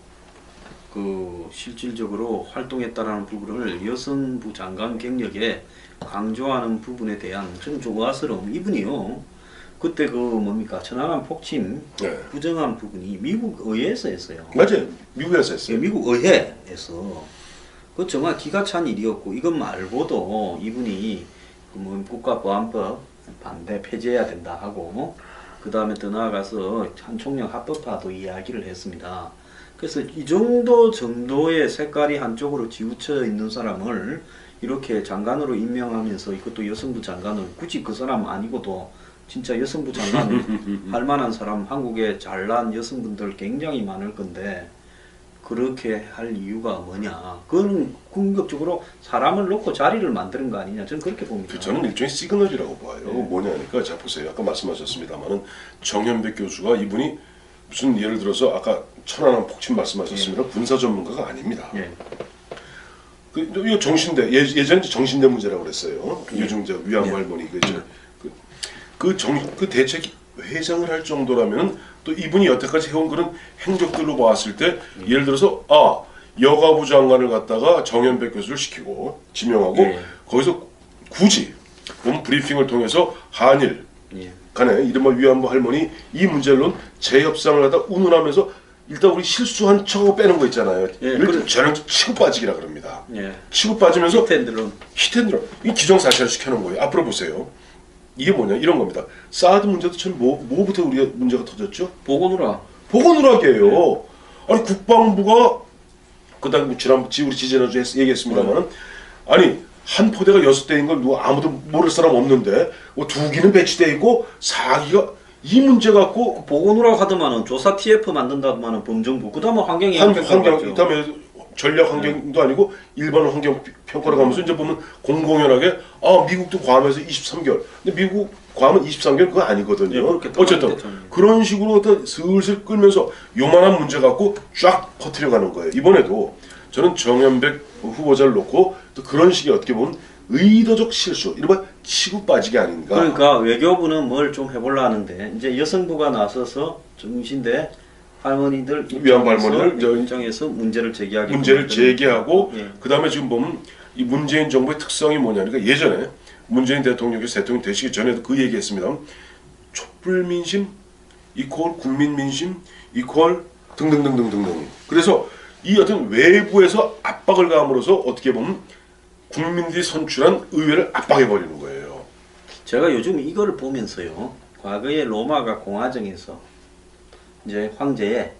그 실질적으로 활동했다라는 부분을 여성부 장관 경력에 강조하는 부분에 대한 좀 조화스러움 이분이요. 그때 그 뭡니까 천안함 폭침 부정한 부분이 미국 의회에서 했어요. 맞아요. 미국에서 했어요. 미국 의회에서 그 정말 기가 찬 일이었고 이것 말고도 이분이 뭐 국가보안법 반대 폐지해야 된다 하고 그 다음에 더 나아가서 한 총령 합법화도 이야기를 했습니다. 그래서 이 정도의 색깔이 한쪽으로 치우쳐 있는 사람을 이렇게 장관으로 임명하면서 이것도 여성부 장관을 굳이 그 사람 아니고도 진짜 여성부 장관을 할 만한 사람 한국에 잘난 여성분들 굉장히 많을 건데 그렇게 할 이유가 뭐냐. 그건 궁극적으로 사람을 놓고 자리를 만드는 거 아니냐. 저는 그렇게 봅니다. 저는 일종의 시그널이라고 봐요. 뭐냐니까 자 보세요. 아까 말씀하셨습니다만은 정현백 교수가 이분이 무슨 예를 들어서 아까 천안함 폭침 말씀하셨습니다. 군사 전문가가 아닙니다. 이거 정신대 예전에 정신대 문제라고 그랬어요. 요즘 저 위안부 할머니 그 대책 회장을 할 정도라면 또 이분이 여태까지 해온 그런 행적들로 봤을 때 예를 들어서 여가부 장관을 갖다가 정현백 교수를 시키고 지명하고 예. 거기서 굳이 본 브리핑을 통해서 한일 예. 간에 이른바 위안부 할머니 이 문제로 재협상을 하다 운운하면서 일단 우리 실수한 척하고 빼는 거 있잖아요. 예, 이걸 저는 치고 빠지기라 그럽니다. 예. 치고 빠지면서 히트앤드런. 히트앤드런 이 기정사실화 시켜놓은 거예요. 앞으로 보세요. 이게 뭐냐 이런 겁니다. 사드 문제도 참 뭐부터 우리가 문제가 터졌죠? 보고누라. 보건누락이에요. 아니 국방부가 그다음 지난번 우리 지지난주에 얘기했습니다만은 아니 한 포대가 6대인 걸 누가 아무도 모를 사람 없는데 뭐 2기는 배치돼 있고 4기가 이 문제 갖고 보고누라 하더만은 조사 TF 만든다더만은 범정부 그다음에 환경이 환경 그다음에 전략 환경도 아니고 일반 환경 평가를 가면서 이제 보면 공공연하게 아 미국도 과하면서 23개월 근데 미국 과하면 23개월 그거 아니거든요. 예, 그렇게 어쨌든 그런 식으로 어떤 슬슬 끌면서 요만한 문제 갖고 쫙 퍼뜨려가는 거예요. 이번에도 저는 정현백 후보자를 놓고 또 그런 식의 어떻게 보면 의도적 실수 이른바 치고 빠지기 아닌가. 그러니까 외교부는 뭘 좀 해보려 하는데 이제 여성부가 나서서 중심대 할머니들 위안부 할머니들 입장에서 문제를 제기하기 문제를 제기하고 예. 그다음에 지금 보면 이 문재인 정부의 특성이 뭐냐니까 예전에 문재인 대통령께서 대통령 되시기 전에도 그 얘기했습니다. 촛불 민심 이퀄 국민 민심 이퀄 등등등등등등. 그래서 이 어떤 외부에서 압박을 가함으로써 어떻게 보면 국민들이 선출한 의회를 압박해 버리는 거예요. 제가 요즘 이거를 보면서요. 과거에 로마가 공화정에서 이제 황제의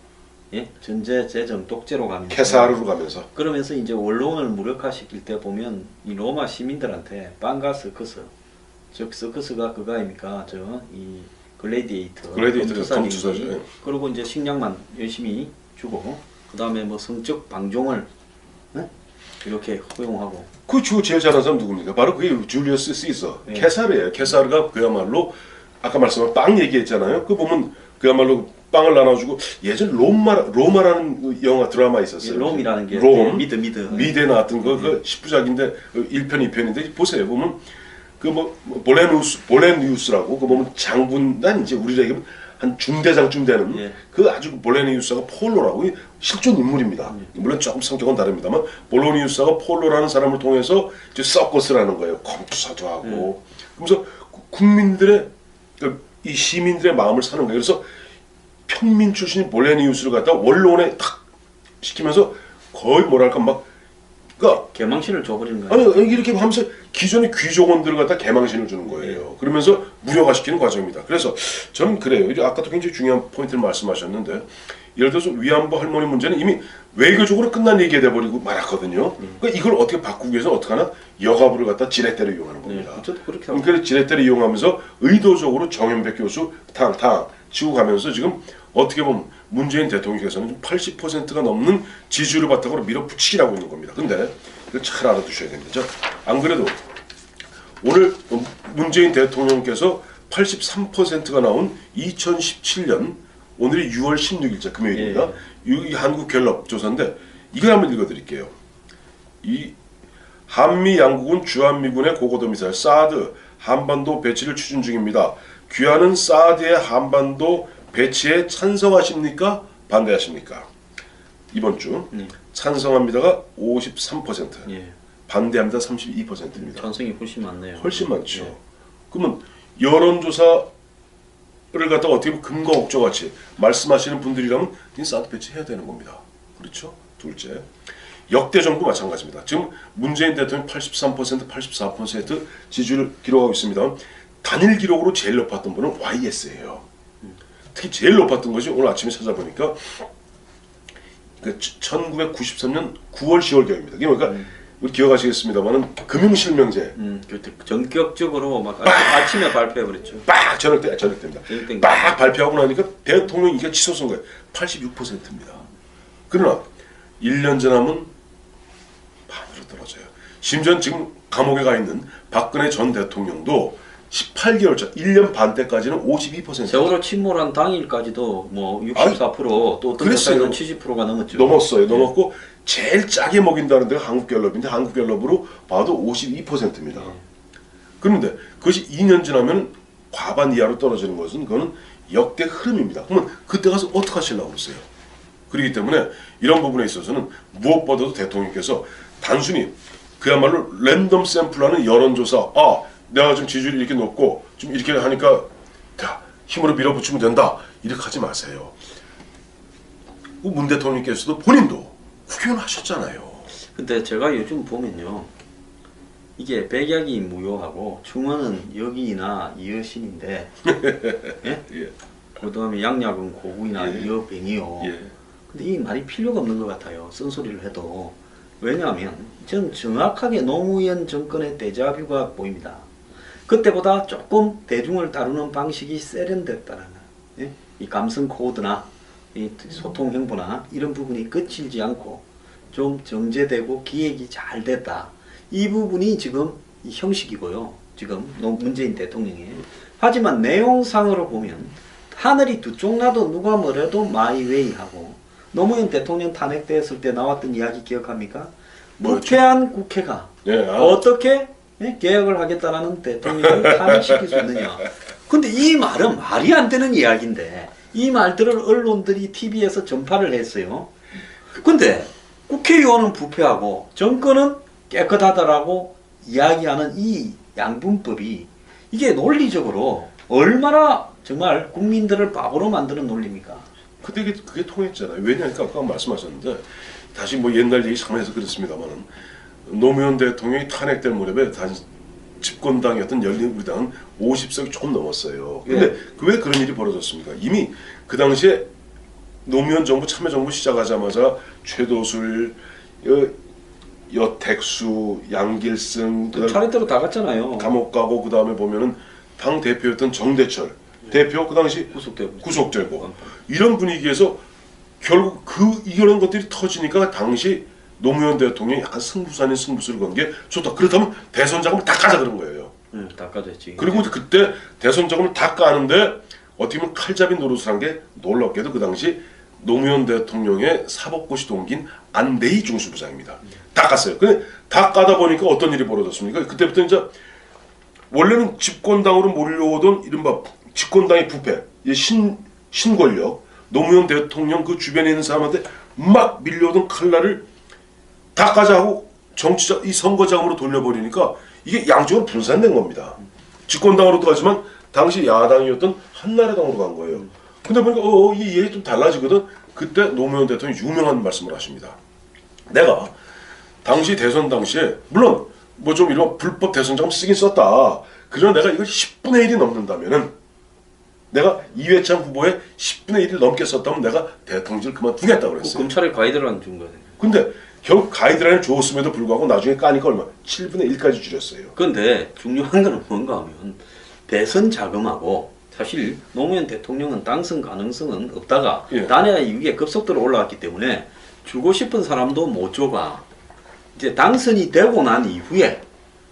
예? 전제 제정 독재로 가면서 케사르로 가면서 그러면서 이제 원론을 무력화시킬 때 보면 이 로마 시민들한테 빵과 서커스 즉 서커스가 그거 아닙니까 저 이 글래디에이터 검투사죠. 예. 그리고 이제 식량만 열심히 주고 그 다음에 뭐 성적 방종을 예? 이렇게 허용하고 그 주로 제일 잘하는 사람 누굽니까? 바로 그게 줄리어스 시서 예. 케사르예요. 케사르가 그야말로 아까 말씀한 빵 얘기했잖아요. 그 보면 그야말로 빵을 나눠주고 예전 로마라는 영화 드라마 있었어요. 예, 롬이라는 게 롬 미드에 나왔던 그 10부작인데 1편 2편인데 보세요. 보면 그 뭐 볼레니우스라고 그 보면 장군단 이제 우리로 얘기하면 한 중대장쯤 되는 예. 그 아주 볼레니우스가 폴로라고 실존 인물입니다. 물론 조금 성격은 다릅니다만 볼레니우스가 폴로라는 사람을 통해서 이제 서커스라는 거예요. 검투사도 하고 그러면서 국민들의 이 시민들의 마음을 사는 거예요. 그래서 평민 출신인 볼레니우스를 갖다 원론에 탁 시키면서 거의 뭐랄까 막 그러니까 개망신을 줘버리는 거예요. 아니 이렇게 하면서 기존의 귀족원들을 갖다 개망신을 주는 거예요. 그러면서 무력화시키는 과정입니다. 그래서 저는 그래요. 이제 아까도 굉장히 중요한 포인트를 말씀하셨는데 예를 들어서 위안부 할머니 문제는 이미 외교적으로 끝난 얘기가 돼버리고 말았거든요. 그러니까 이걸 어떻게 바꾸기 위해서 어떻게 하나 여가부를 갖다 지렛대로 이용하는 겁니다. 저도 그렇게 하고. 그래서 지렛대를 이용하면서 의도적으로 정현백 교수 탕탕 치고 가면서 지금 어떻게 보면 문재인 대통령께서는 80%가 넘는 지지율을 바탕으로 밀어붙이기라고 있는 겁니다. 근데 이걸 잘 알아두셔야 됩니다. 자, 안 그래도 오늘 문재인 대통령께서 83%가 나온 2017년 오늘이 6월 16일자 금요일입니다. 이 한국갤럽 조사인데 이거 한번 읽어드릴게요. 이 한미 양국은 주한미군의 고고도 미사일 사드 한반도 배치를 추진 중입니다. 귀하는 사드의 한반도 배치에 찬성하십니까? 반대하십니까? 이번 주 찬성합니다가 53%, 예. 반대합니다 32%입니다. 찬성이 훨씬 많네요. 훨씬 많죠. 예. 그러면 여론조사를 갖다가 어떻게 보면 금과 옥조 같이 말씀하시는 분들이라면 이 사드 배치해야 되는 겁니다. 그렇죠? 둘째, 역대 정부 마찬가지입니다. 지금 문재인 대통령 83%, 84% 지지율을 기록하고 있습니다. 단일 기록으로 제일 높았던 분은 YS예요. 특히 제일 높았던 것이 오늘 아침에 찾아보니까 1993년 9월 10월경입니다. 그러니까 우리 기억하시겠습니다만은 금융실명제 전격적으로 막 아침에 발표해버렸죠. 빡 저녁때입니다. 빡 발표하고 나니까 대통령 이게 치솟은 거예요. 86%입니다. 그러나 1년 지나면 반으로 떨어져요. 심지어 지금 감옥에 가 있는 박근혜 전 대통령도 18개월차 1년 반 때까지는 52%. 세월호 침몰한 당일까지도 뭐 64%또 어떤 데서는 70%가 넘었죠. 넘었어요. 넘었고 제일 짜게 먹인다는 데가 한국갤럽인데 한국갤럽으로 봐도 52%입니다. 그런데 그것이 2년 지나면 과반 이하로 떨어지는 것은 그거는 역대 흐름입니다. 그러면 그때 가서 어떻게 하시려고 그러세요? 그렇기 때문에 이런 부분에 있어서는 무엇보다도 대통령께서 단순히 그야말로 랜덤 샘플하는 여론조사, 내가 좀 지지율이 이렇게 높고 좀 이렇게 하니까 자, 힘으로 밀어붙이면 된다, 이렇게 하지 마세요. 문 대통령께서도 본인도 국회의원 하셨잖아요. 근데 제가 요즘 보면요, 이게 백약이 무효하고 충원은 역이나 이어신인데, 예? 예. 그다음에 양약은 고구이나 예. 이어뱅이요. 예. 근데 이 말이 필요가 없는 것 같아요. 쓴소리를 해도. 왜냐하면 전 정확하게 노무현 정권의 데자뷰가 보입니다. 그때보다 조금 대중을 다루는 방식이 세련됐다는, 예? 이 감성 코드나 이 소통 행보나 이런 부분이 거칠지 않고 좀 정제되고 기획이 잘 됐다. 이 부분이 지금 이 형식이고요. 지금 문재인 대통령의. 하지만 내용상으로 보면 하늘이 두 쪽 나도 누가 뭐래도 마이웨이하고, 노무현 대통령 탄핵됐을 때 나왔던 이야기 기억합니까? 부패한 국회가 어떻게 개혁을 하겠다라는 대통령을 탄핵시킬 수 있느냐. 근데 이 말은 말이 안 되는 이야기인데 이 말들을 언론들이 TV에서 전파를 했어요. 근데 국회의원은 부패하고 정권은 깨끗하다라고 이야기하는 이 양분법이 이게 논리적으로 얼마나 정말 국민들을 바보로 만드는 논리입니까? 근데 그게 통했잖아요. 왜냐니까 아까 말씀하셨는데, 다시 뭐 옛날 얘기 참 해서 그렇습니다만은, 노무현 대통령이 탄핵될 무렵에 집권당이었던 열린우리당은 50석이 조금 넘었어요. 근데 왜 그런 일이 벌어졌습니까? 이미 그 당시에 노무현 정부, 참여정부 시작하자마자 최도술, 여택수, 양길승, 차례대로 다 갔잖아요. 감옥 가고, 그 다음에 보면은 당 대표였던 정대철 대표 그 당시 구속되고 이런 분위기에서 결국 이런 것들이 터지니까 당시 노무현 대통령이 약간 승부수 아닌 승부수를 건 게 좋다. 그렇다면 대선 자금을 다 까자 그런 거예요. 다 까졌지. 그리고 그때 대선 자금을 다 까는데 어떻게 보면 칼잡이 노릇을 한 게 놀랍게도 그 당시 노무현 대통령의 사법고시 동기인 안대희 중수부장입니다. 다 깠어요. 근데 다 까다 보니까 어떤 일이 벌어졌습니까? 그때부터 이제 원래는 집권당으로 몰려오던 이른바 집권당의 부패, 신권력, 노무현 대통령 그 주변에 있는 사람한테 막 밀려오던 칼날을 다 까자고 이 선거 자금으로 돌려버리니까 이게 양쪽으로 분산된 겁니다. 집권당으로도 가지만 당시 야당이었던 한나라당으로 간 거예요. 근데 보니까 이 얘기 좀 달라지거든. 그때 노무현 대통령이 유명한 말씀을 하십니다. 내가 당시 대선 당시에 물론 뭐 좀 이런 불법 대선 자금 쓰긴 썼다. 그러나 내가 이걸 10분의 1이 넘는다면은, 내가 이회창 후보의 10분의 1을 넘게 썼다면 내가 대통령을 그만두겠다고 그랬어요. 검찰에 가이드라인 준 거예요. 근데 결국 가이드라인을 줬음에도 불구하고 나중에 까니까 얼마? 7분의 1까지 줄였어요. 그런데 중요한 건 뭔가 하면 대선 자금하고 사실 노무현 대통령은 당선 가능성은 없다가 단일화 이후에 급속도로 올라왔기 때문에 주고 싶은 사람도 못 줘가 이제 당선이 되고 난 이후에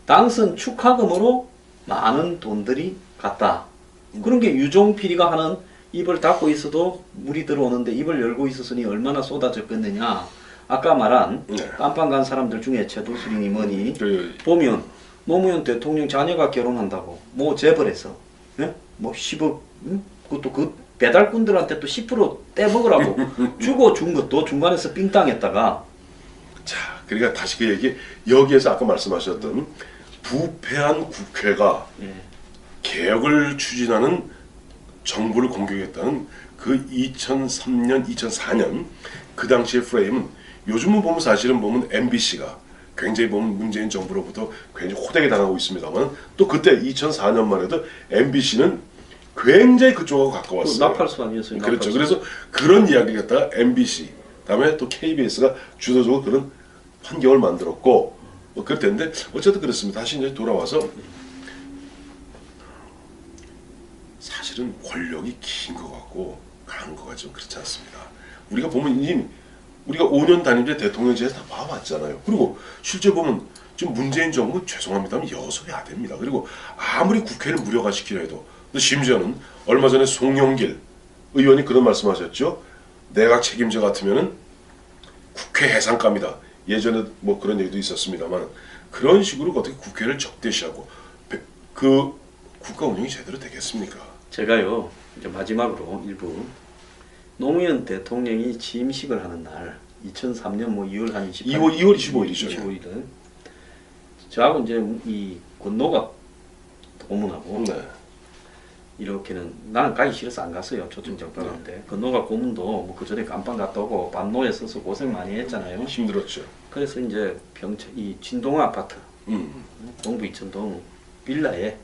당선 축하금으로 많은 돈들이 갔다. 그런 게 유종필이가 하는 입을 닫고 있어도 물이 들어오는데 입을 열고 있었으니 얼마나 쏟아졌겠느냐. 아까 말한 깜빵 간 사람들 중에 최도수리니 뭐니 보면 노무현 대통령 자녀가 결혼한다고 뭐 재벌에서 뭐 10억 그것도 그 배달꾼들한테 또 10% 떼먹으라고 주고 준 것도 중간에서 삥 당했다가 자, 그러니까 다시 그 얘기, 여기에서 아까 말씀하셨던 부패한 국회가 개혁을 추진하는 정부를 공격했다는 그 2003년, 2004년 그 당시의 프레임은 요즘은 보면 사실은 보면 MBC가 굉장히 보면 문재인 정부로부터 굉장히 호되게 당하고 있습니다만, 또 그때 2004년만 해도 MBC는 굉장히 그쪽하고 가까웠어요. 나팔수 아니었어요. 그렇죠. 그래서 그런 이야기를 갖다가 MBC, 다음에 또 KBS가 주도적으로 그런 환경을 만들었고 뭐 그랬는데 어쨌든 그렇습니다. 다시 이제 돌아와서 사실은 권력이 긴 것 같고 강한 것 같지만 그렇지 않습니다. 우리가 보면 이미 우리가 5년 단임제 대통령제에서 다 봐왔잖아요. 그리고 실제 보면 지금 문재인 정부 죄송합니다만 여소야됩니다. 그리고 아무리 국회를 무력화시키려 해도, 심지어는 얼마 전에 송영길 의원이 그런 말씀하셨죠. 내각 책임자 같으면은 국회 해산감이다. 예전에 뭐 그런 얘기도 있었습니다만, 그런 식으로 어떻게 국회를 적대시하고 그 국가 운영이 제대로 되겠습니까? 제가요 이제 마지막으로 일부 노무현 대통령이 취임식을 하는 날 2003년 뭐 2월 한 28일 2월 25일이죠. 25일은 저하고 이제 이 권노갑 고문하고 네. 이렇게는 나는 가기 싫어서 안 갔어요. 초청 장판하는데 권노갑 고문도 뭐 그전에 감방 갔다 오고 반노에 서서 고생 많이 했잖아요. 힘들었죠. 그래서 이제 이 진동 아파트 동부 이천동 빌라에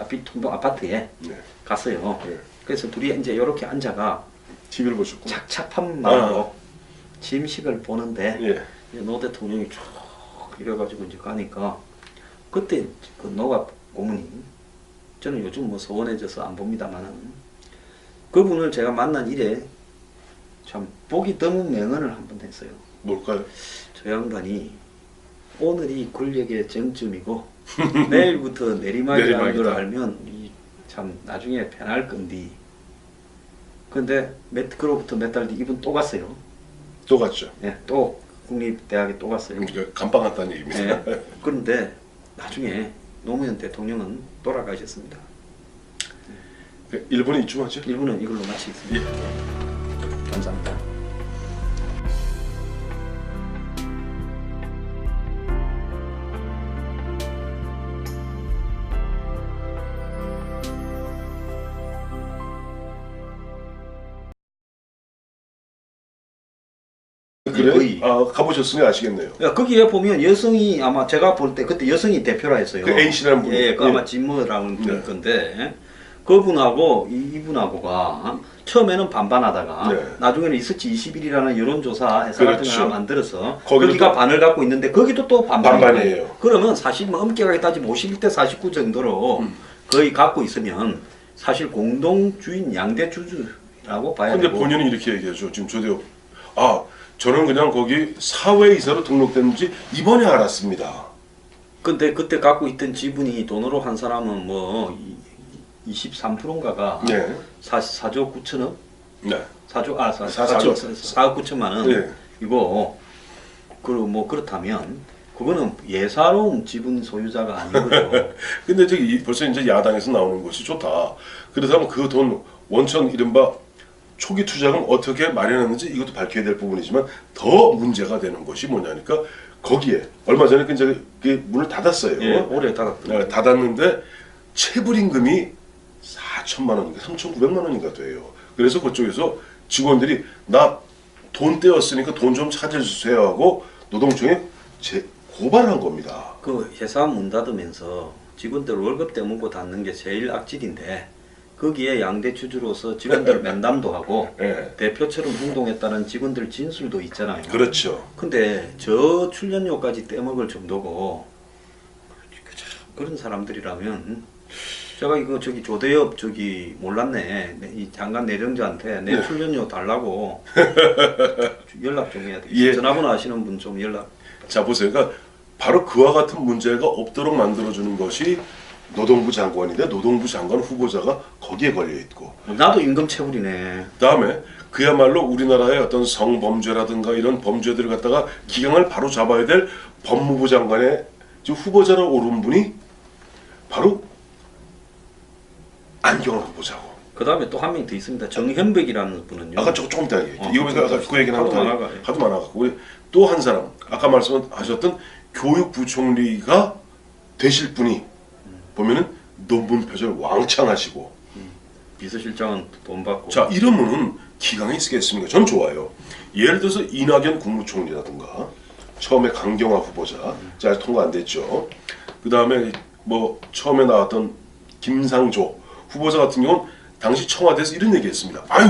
비통동 아파트에 네. 갔어요. 네. 그래서 둘이 이제 이렇게 앉아가 TV를 보셨고. 착잡한 마음으로 취임식을 보는데 예. 노 대통령이 쭉 이래가지고 이제 가니까 그때 그 노갑 고문이 저는 요즘 뭐 소원해져서 안 봅니다만은 그분을 제가 만난 이래 참 보기 드문 맹언을 한 번 했어요. 뭘까요? 저 양반이 오늘이 권력의 정점이고 내일부터 내리막이라는 걸 알면 참 나중에 변할 건디. 근데 그로부터 몇 달 뒤 이분 또 갔어요. 또 갔죠. 네, 또 국립대학에 또 갔어요. 그러니까 감방 갔다는 얘기입니다. 네. 그런데 나중에 노무현 대통령은 돌아가셨습니다. 일본에 입주하죠? 일부는 이걸로 마치겠습니다. 예. 감사합니다. 그래? 거의. 아, 가보셨으니 아시겠네요. 야, 거기에 보면 여성이 아마 제가 볼 때 그때 여성이 대표라 했어요. 그 A씨라는 분이. 예, 그 예. 아마 진모라는 분일 네. 건데 그분하고 이분하고가 처음에는 반반하다가 네. 나중에는 이스치 21이라는 여론조사 회사 같은 거 그렇죠. 하나 만들어서 거기도 거기가 또 반을 갖고 있는데 거기도 또 반반이에요. 그러면 사실 뭐 엄격하게 따지면 51대 49 정도로 거의 갖고 있으면 사실 공동주인 양대주주라고 봐야 근데 되고. 본인은 이렇게 얘기하죠. 지금 조대호. 저는 그냥 거기 사회이사로 등록됐는지 이번에 알았습니다. 근데 그때 갖고 있던 지분이 돈으로 한 사람은 뭐 23%인가가 네. 4조 9천억? 네. 4조 4억 9천만 원. 네. 이거 뭐 그렇다면 그거는 예사로운 지분 소유자가 아니고요. 근데 저기 벌써 이제 야당에서 나오는 것이 좋다. 그렇다면 그 돈 원천 이른바 초기 투자금 어떻게 마련했는지 이것도 밝혀야 될 부분이지만 더 문제가 되는 것이 뭐냐니까 거기에 얼마 전에 이제 그 문을 닫았어요. 예, 올해 닫았더라고요. 닫았는데 체불임금이 4천만 원인가 3,900만 원인가 돼요. 그래서 그쪽에서 직원들이 나 돈 떼었으니까 돈 좀 찾아주세요 하고 노동청에 고발한 겁니다. 그 회사 문 닫으면서 직원들 월급 떼먹고 닫는 게 제일 악질인데 거기에 양대 주주로서 직원들 면담도 하고 예. 대표처럼 행동했다는 직원들 진술도 있잖아요. 그렇죠. 근데 저 출연료까지 떼먹을 정도고 그런 사람들이라면 제가 이거 조대엽 몰랐네. 이 장관 내정자한테 내 네. 출연료 달라고 연락 좀 해야 돼. 예. 전화번호 아시는 분 좀 연락. 자 보세요. 그러니까 바로 그와 같은 문제가 없도록 만들어주는 것이 노동부 장관인데 노동부 장관 후보자가 거기에 걸려 있고 나도 임금 체불이네. 그다음에 그야말로 우리나라의 어떤 성범죄라든가 이런 범죄들을 갖다가 기강을 바로 잡아야 될 법무부 장관의 지금 후보자로 오른 분이 바로 안경환 후보자고. 그 다음에 또 한 명 더 있습니다. 정현백이라는 분은요. 아까 조금 이따 얘기했죠. 이거 보니까 아까 그 얘기는 하도 많아가. 하도 많아갖고 우리 또 한 사람 아까 말씀하셨던 교육부총리가 되실 분이 보면은 논문 표절 왕창 하시고 비서실장은 돈 받고. 자 이런 분은 기강이 있겠습니까? 전 좋아요. 예를 들어서 이낙연 국무총리라든가 처음에 강경화 후보자 잘 통과 안 됐죠. 그 다음에 뭐 처음에 나왔던 김상조 후보자 같은 경우는 당시 청와대에서 이런 얘기했습니다. 아유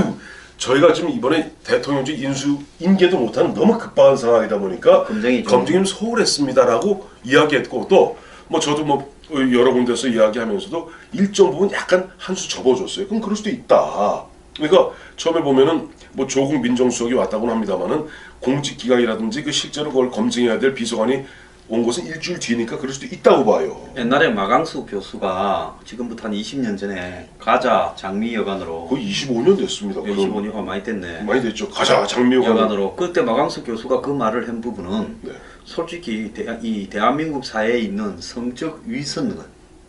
저희가 지금 이번에 대통령직 인수 인계도 못하는 너무 급박한 상황이다 보니까 검증이 좀 소홀했습니다라고 이야기했고 또 뭐 저도 뭐 여러 군데서 이야기하면서도 일정 부분 약간 한 수 접어줬어요. 그럼 그럴 수도 있다. 그러니까 처음에 보면은 뭐 조국 민정수석이 왔다고는 합니다만은 공직기강이라든지 그 실제로 그걸 검증해야 될 비서관이 온 것은 일주일 뒤니까 그럴 수도 있다고 봐요. 옛날에 마강수 교수가 지금부터 한 20년 전에 가자 장미 여관으로 거의 25년 됐습니다. 25년 많이 됐네. 많이 됐죠. 가자 장미여관. 여관으로 그때 마강수 교수가 그 말을 한 부분은 네. 솔직히 이 대한민국 사회에 있는 성적 위선은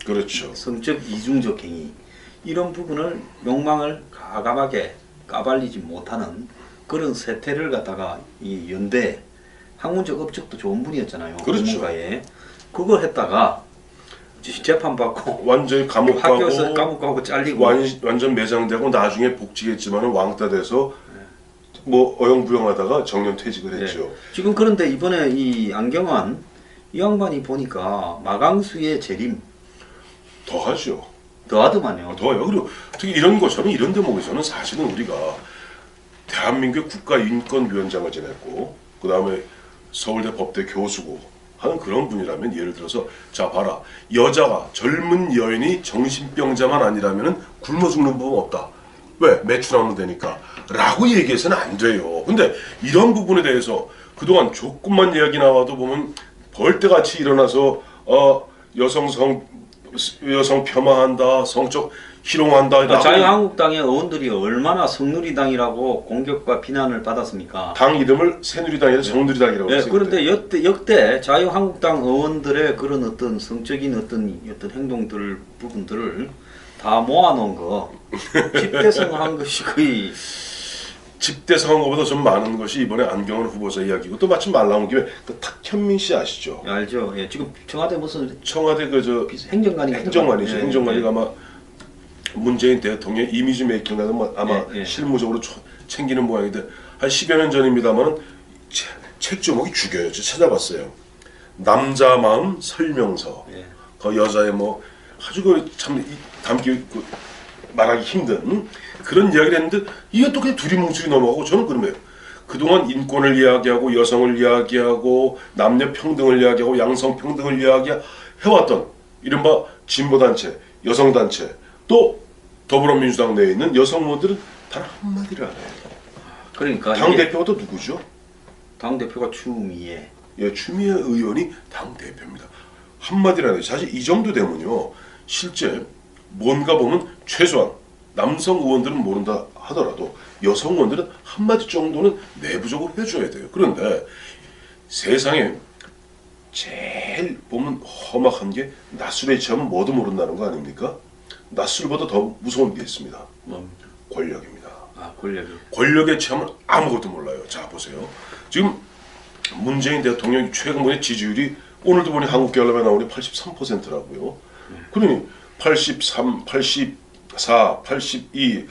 그렇죠. 성적 이중적 행위 이런 부분을 욕망을 과감하게 까발리지 못하는 그런 세태를 갖다가 이 연대 학문적 업적도 좋은 분이었잖아요. 그렇죠. 전문가에 그거 했다가 재판 받고 완전히 감옥 가고 학교에서 감옥 가고 잘리고 완전 매장되고 나중에 복직했지만은 왕따 돼서 뭐 어영부영하다가 정년 퇴직을 했죠. 네. 지금 그런데 이번에 이 안경환 이 양반이 보니까 마강수의 재림 더하죠. 더하더만요. 더요. 그리고 특히 이런 것처럼 이런 대목에서는 사실은 우리가 대한민국 국가인권위원장을 지냈고 그 다음에 서울대 법대 교수고 하는 그런 분이라면 예를 들어서 자 봐라 여자가 젊은 여인이 정신병자만 아니라면 굶어 죽는 부분 없다. 왜? 매출하면 되니까 라고 얘기해서는 안 돼요. 근데 이런 부분에 대해서 그동안 조금만 이야기 나와도 보면 벌떼같이 일어나서 여성 폄하한다, 성적 희롱한다. 그러니까 자유한국당의 의원들이 얼마나 성누리당이라고 공격과 비난을 받았습니까? 당 이름을 새누리당에서 정누리당이라고 네, 했어요. 그런데 역대 자유한국당 의원들의 그런 어떤 성적인 어떤 행동들 부분들을 다 모아놓은 거 집대성한 것이 거의 집대성한 것보다 좀 많은 것이 이번에 안경원 후보자 이야기고 또 마침 말 나온 김에 그 탁현민 씨 아시죠? 알죠. 예, 지금 청와대 무슨 청와대 그저 행정관이죠. 행정관이죠. 예, 행정관이가 아마 문재인 대통령 이미지 메이킹하는 아마 예, 예. 실무적으로 챙기는 모양인데 한 10여 년 전입니다만은 책 제목이 죽여요. 제가 찾아봤어요. 남자 마음 설명서. 예. 그 여자의 뭐 아주 그참 담기 말하기 힘든 그런 이야기를 했는데 이게 또 그냥 둘이 뭉술이 넘어가고 저는 그러면 그동안 인권을 이야기하고 여성을 이야기하고 남녀 평등을 이야기하고 양성 평등을 이야기해왔던 이른바 진보단체, 여성단체 또 더불어민주당 내에 있는 여성원들은 단 한마디를 안 해요. 그러니까 당대표가 또 누구죠? 당대표가 추미애. 예, 추미애 의원이 당대표입니다. 한마디를 안 해요. 사실 이 정도 되면요. 실제 뭔가 보면 최소한 남성 의원들은 모른다 하더라도 여성 의원들은 한마디 정도는 내부적으로 해줘야 돼요. 그런데 세상에 제일 보면 험악한 게 낮술에 취하면 뭐도 모른다는 거 아닙니까? 낮술보다 더 무서운 게 있습니다. 권력입니다. 아, 권력이. 권력에 취하면 아무것도 몰라요. 자 보세요. 지금 문재인 대통령 최근에 지지율이 오늘도 보니 한국갤럽에 나오니 83%라고요. 그러니 83, 84, 82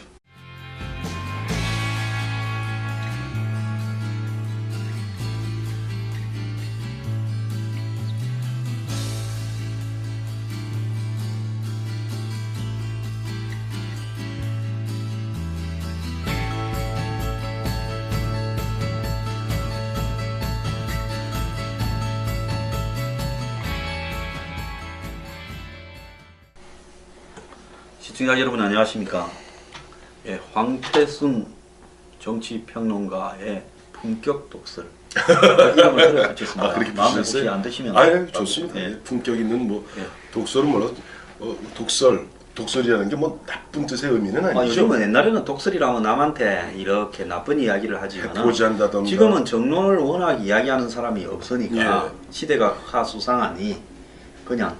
시청자 여러분 안녕하십니까? 예, 황태순 정치평론가의 품격 독설 이름을 들어 붙였습니다. 그렇게 마음에 붙이셨어요? 혹시 안 드시면 아예 좋습니다. 예. 품격 있는 뭐 예. 독설은 몰라. 독설이라는 게 뭐 나쁜 뜻의 의미는 아니죠. 요즘은 옛날에는 독설이라면 남한테 이렇게 나쁜 이야기를 하지만 보지한다던가. 지금은 정론을 워낙 이야기하는 사람이 없으니까 예. 시대가 하수상하니 그냥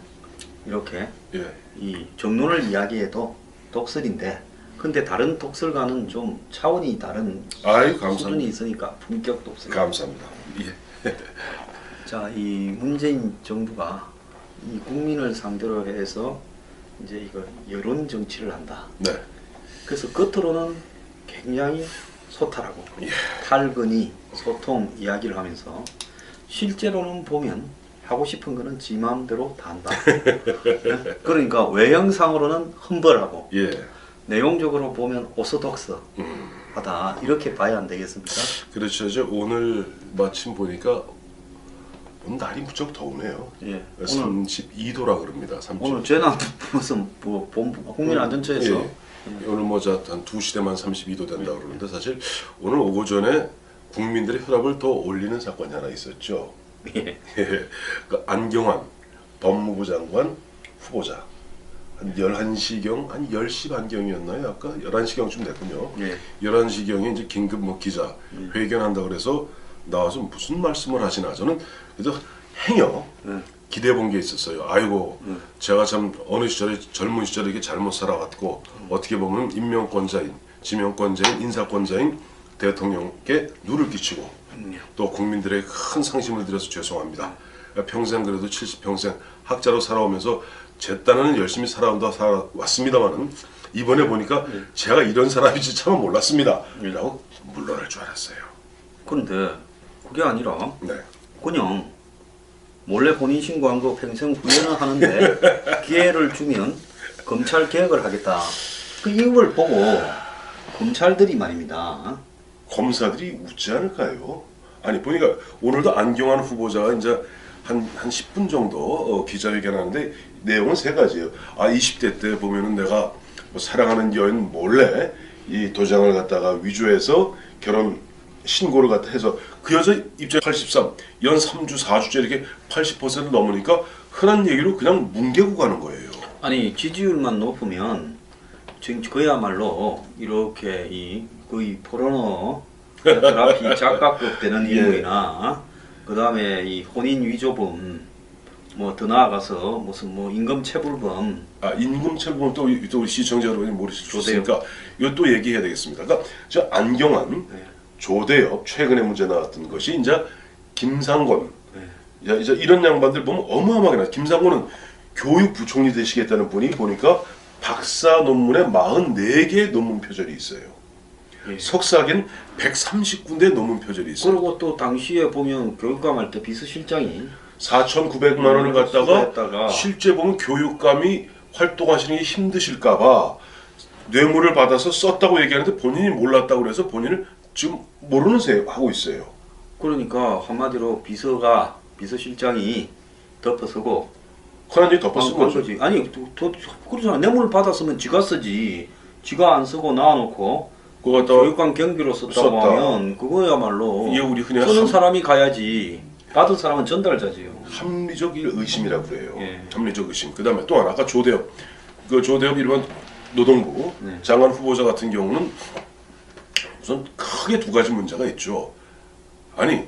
이렇게 예. 이 정론을 이야기해도 독설인데 근데 다른 독설과는 좀 차원이 다른 아유 수준이 감사합니다. 있으니까 품격 독설. 감사합니다. 예. 자, 이 문재인 정부가 이 국민을 상대로 해서 이제 이거 여론 정치를 한다. 네. 그래서 겉으로는 굉장히 소탈하고 예. 탈근이 소통 이야기를 하면서 실제로는 보면 하고 싶은 거는 지 마음대로 다 한다. 그러니까 외형상으로는 흠벌하고 예. 내용적으로 보면 오소독스하다 이렇게 봐야 안 되겠습니까? 그렇죠. 이제 오늘 마침 보니까 오늘 날이 무척 더우네요. 예. 32도라 그럽니다. 30. 오늘 재난 무슨 뭐 본부 국민안전처에서 예. 오늘 한 2시대만 32도 된다 그러는데 사실 오늘 오고 전에 국민들의 혈압을 더 올리는 사건이 하나 있었죠. 예. 그 안경환 법무부 장관 후보자 한 11시경 한 10시 반경이었나요? 아까 11시경쯤 됐군요. 예. 11시경에 이제 긴급 뭐 기자 회견한다 그래서 나와서 무슨 말씀을 하시나 저는 그래서 행여 기대해 본 게 있었어요. 아이고 제가 참 어느 시절에 젊은 시절에 이렇게 잘못 살아왔고 어떻게 보면 임명권자인 지명권자인 인사권자인 대통령께 누를 끼치고 또 국민들의 큰 상심을 드려서 죄송합니다. 평생 그래도 70평생 학자로 살아오면서 제 딴에는 열심히 살아왔습니다만은 이번에 보니까 제가 이런 사람인지 참 몰랐습니다. 라고 물러날 줄 알았어요. 그런데 그게 아니라 네. 그냥 몰래 본인 신고한 거 평생 후회는 하는데 기회를 주면 검찰 개혁을 하겠다. 그 이걸 보고 검찰들이 말입니다. 검사들이 웃지 않을까요? 아니 보니까 오늘도 안경환 후보자가 이제 한 10분 정도 기자회견하는데 내용은 세 가지예요. 20대 때 보면은 내가 뭐 사랑하는 여인 몰래 이 도장을 갖다가 위조해서 결혼 신고를 갖다 해서 그 여자 입장 83, 연 3주 4주째 이렇게 80% 넘으니까 흔한 얘기로 그냥 뭉개고 가는 거예요. 아니 지지율만 높으면 지금 그야말로 이렇게 이 거의 포르노 드라피 작가급 되는 인물이나 그 다음에 이 혼인 위조범 뭐 더 나아가서 무슨 뭐 임금체불범 임금체불범 또 우리 시청자 여러분이 모르시니까 이것도 얘기해야 되겠습니다. 그러니까 저 안경환, 조대엽 최근에 문제 나왔던 것이 이제 김상곤 이제 이런 양반들 보면 어마어마하게 나. 김상곤은 교육부총리 되시겠다는 분이 보니까 박사 논문에 44개의 논문 표절이 있어요. 석사학위는 130군데 논문 표절이 있어요. 그리고 또 당시에 보면 교육감 할 때 비서실장이 4,900만 원을 갖다가 실제 보면 교육감이 활동하시는 게 힘드실까봐 뇌물을 받아서 썼다고 얘기하는데 본인이 몰랐다고 그래서 본인을 지금 모르는 새 하고 있어요. 그러니까 한마디로 비서실장이 덮어서고 그런 얘기 덮어 쓴 거죠. 거지. 아니 그렇잖아. 뇌물을 받았으면 지가 쓰지. 지가 안 쓰고 놔놓고 그거 갖다가 교육감 경비로 썼다고 하면 그거야말로 이게 우리 흔히 쓰는 사람이 가야지. 받은 사람은 전달자지요. 합리적 의심이라고 그래요. 예. 합리적 의심. 그 다음에 또 하나 아까 조대엽 일반 노동부 장관 후보자 같은 경우는 우선 크게 두 가지 문제가 있죠. 아니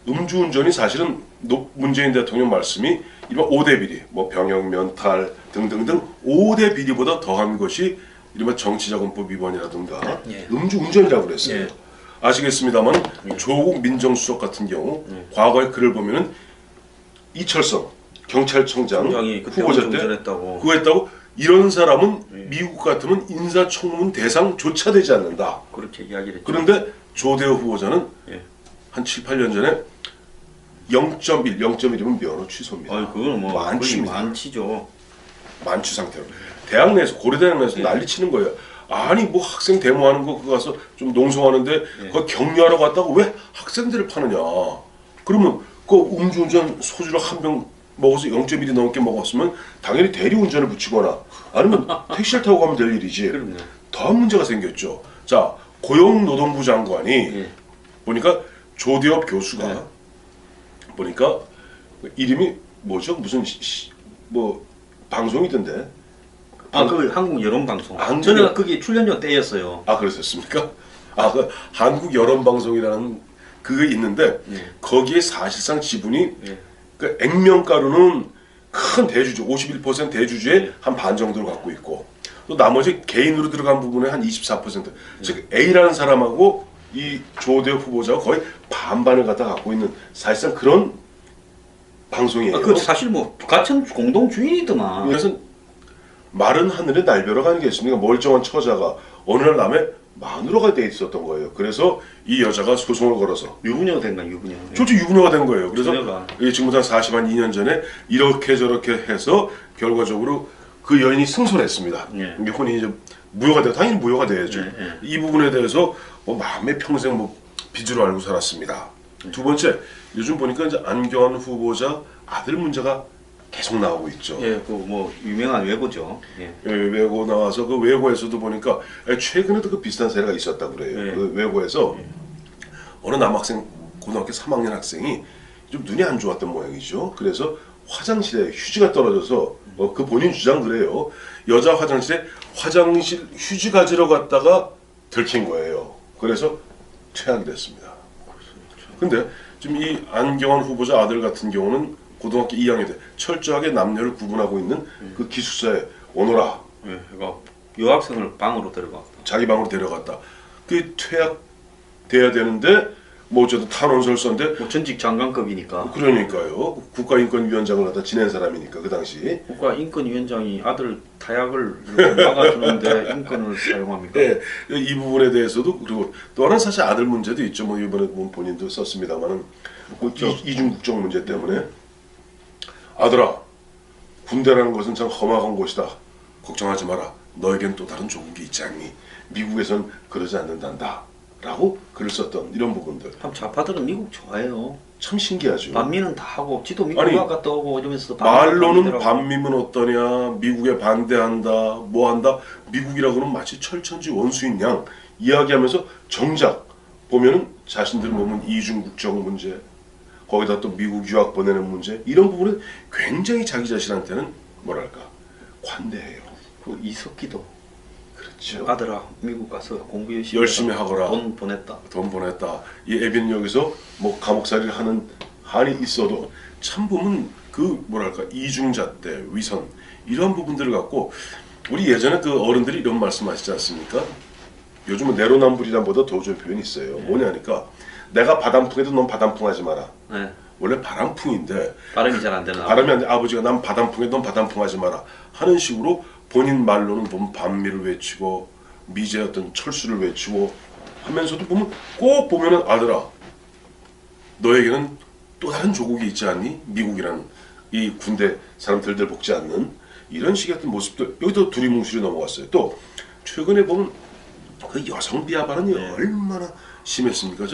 음주운전이 사실은 문재인 대통령 말씀이 이런 5대 비리, 뭐 병역 면탈 등등등 5대 비리보다 더한 것이 이른바 정치자금법 위반이라든가 음주운전이라고 그랬어요. 아시겠습니다만 조국 민정수석 같은 경우 과거에 글을 보면은 이철성 경찰청장 후보자 때 그거 했다고 이런 사람은 미국 같으면 인사청문 대상조차 되지 않는다. 그렇게 이야기를 했죠. 그런데 조대호 후보자는 한 7, 8년 전에 0.1이면 면허 취소입니다. 그건 뭐 만취입니다. 만취죠. 만취 상태로. 대학 내에서 고려대학 내에서 난리 치는 거예요. 아니 뭐 학생 데모하는 거 그거 가서 좀 농성하는데 그거 격려하러 갔다고 왜 학생들을 파느냐. 그러면 그 음주운전 소주를 한 병 먹어서 0.1이 넘게 먹었으면 당연히 대리운전을 붙이거나 아니면 택시를 타고 가면 될 일이지. 더한 문제가 생겼죠. 자 고용노동부 장관이 보니까 조대엽 교수가 보니까 이름이 뭐죠? 무슨 뭐 방송이던데. 그 한국 여론방송. 저는 그게 출연료 때였어요. 그랬었습니까? 그 한국 여론방송이라는 그게 있는데 거기에 사실상 지분이 그 액면가로는 큰 대주주 51% 대주주의 한 반 정도를 갖고 있고 또 나머지 개인으로 들어간 부분의 한 24%. 즉 A라는 사람하고 이 조대엽 후보자가 거의 반반을 갖다 갖고 있는 사실상 그런 방송이에요. 그 사실 뭐 같은 공동 주인이더만. 그래서 마른 하늘에 날벼락 아니겠습니까? 멀쩡한 처자가 어느 날 남의 마누라가 돼 있었던 거예요. 그래서 이 여자가 소송을 걸어서 유부녀가 된 거야, 유부녀. 솔직히 유부녀가 된 거예요. 그래서 유부녀가. 지금부터 40한 2년 전에 이렇게 저렇게 해서 결과적으로 그 여인이 승소했습니다. 이게 혼인이 이제 무효가 되고 당연히 무효가 돼야죠. 이 부분에 대해서 뭐 마음의 평생 뭐 빚으로 알고 살았습니다. 두 번째, 요즘 보니까 이제 안경환 후보자 아들 문제가 계속 나오고 있죠. 그 뭐 유명한 외고죠. 외고 나와서 그 외고에서도 보니까 최근에도 그 비슷한 사례가 있었다고 그래요. 그 외고에서 어느 남학생 고등학교 3학년 학생이 좀 눈이 안 좋았던 모양이죠. 그래서 화장실에 휴지가 떨어져서 그 본인 주장 그래요. 여자 화장실에 화장실 휴지 가지러 갔다가 들킨 거예요. 그래서 퇴학이 됐습니다. 근데 지금 이 안경환 후보자 아들 같은 경우는 고등학교 2학년 때 철저하게 남녀를 구분하고 있는 그 기숙사에 오너라. 유학생을 방으로 데려갔다. 자기 방으로 데려갔다. 그게 퇴학돼야 되는데 뭐 어쨌든 탄원서를 썼는데 뭐 전직 장관급이니까. 그러니까요. 국가인권위원장을 갖다 지낸 사람이니까 그 당시. 국가인권위원장이 아들 타약을 이렇게 막아주는데 인권을 사용합니까? 네, 이 부분에 대해서도 그리고 또 하나 사실 아들 문제도 있죠. 뭐 이번에 보면 본인도 썼습니다만은 이중 국적 문제 때문에 아들아 군대라는 것은 참 험악한 곳이다. 걱정하지 마라. 너에겐 또 다른 조국이 있지 않니? 미국에선 그러지 않는단다. 라고 글을 썼던 이런 부분들. 참 좌파들은 미국 좋아해요. 참 신기하죠. 반미는 다 하고 지도 미국 아니, 갔다 오고 이러면서 말로는 반미면 어떠냐, 미국에 반대한다, 뭐한다, 미국이라고는 마치 철천지 원수인 양 이야기하면서 정작 보면은 자신들 보면 이중 국적 문제, 거기다 또 미국 유학 보내는 문제 이런 부분에 굉장히 자기 자신한테는 뭐랄까 관대해요. 그 이석기도 그렇죠. 아들아 미국 가서 공부 열심히 하거라. 돈 보냈다. 돈 보냈다. 이 애빈 여기서 뭐 감옥살이를 하는 한이 있어도 참 보면 그 뭐랄까 이중잣대, 위선 이런 부분들을 갖고 우리 예전에 그 어른들이 이런 말씀하시지 않습니까? 요즘은 내로남불이란보다 더 좋은 표현이 있어요. 뭐냐니까 내가 바람풍해도 넌 바람풍하지 마라. 네. 원래 바람풍인데 발음이 잘 안 되는 바람이 안 돼. 아버지가 난 바람풍해 넌 바람풍하지 마라 하는 식으로 본인 말로는 보면 반미를 외치고 미제의 어떤 철수를 외치고 하면서도 보면 꼭 보면은 아들아 너에게는 또 다른 조국이 있지 않니? 미국이라는 이 군대 사람들들 복지 않는 이런 식의 어떤 모습들 여기도 두리뭉실이 넘어갔어요. 또 최근에 보면 그 여성 비하 발언이 얼마나 심했습니까?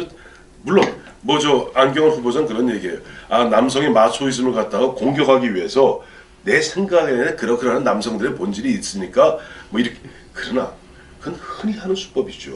물론 뭐 저 안경원 후보자는 그런 얘기예요. 아 남성의 마초이즘을 갖다가 공격하기 위해서 내 생각에는 그렇게 하는 남성들의 본질이 있으니까 뭐 이렇게 그러나 그건 흔히 하는 수법이죠.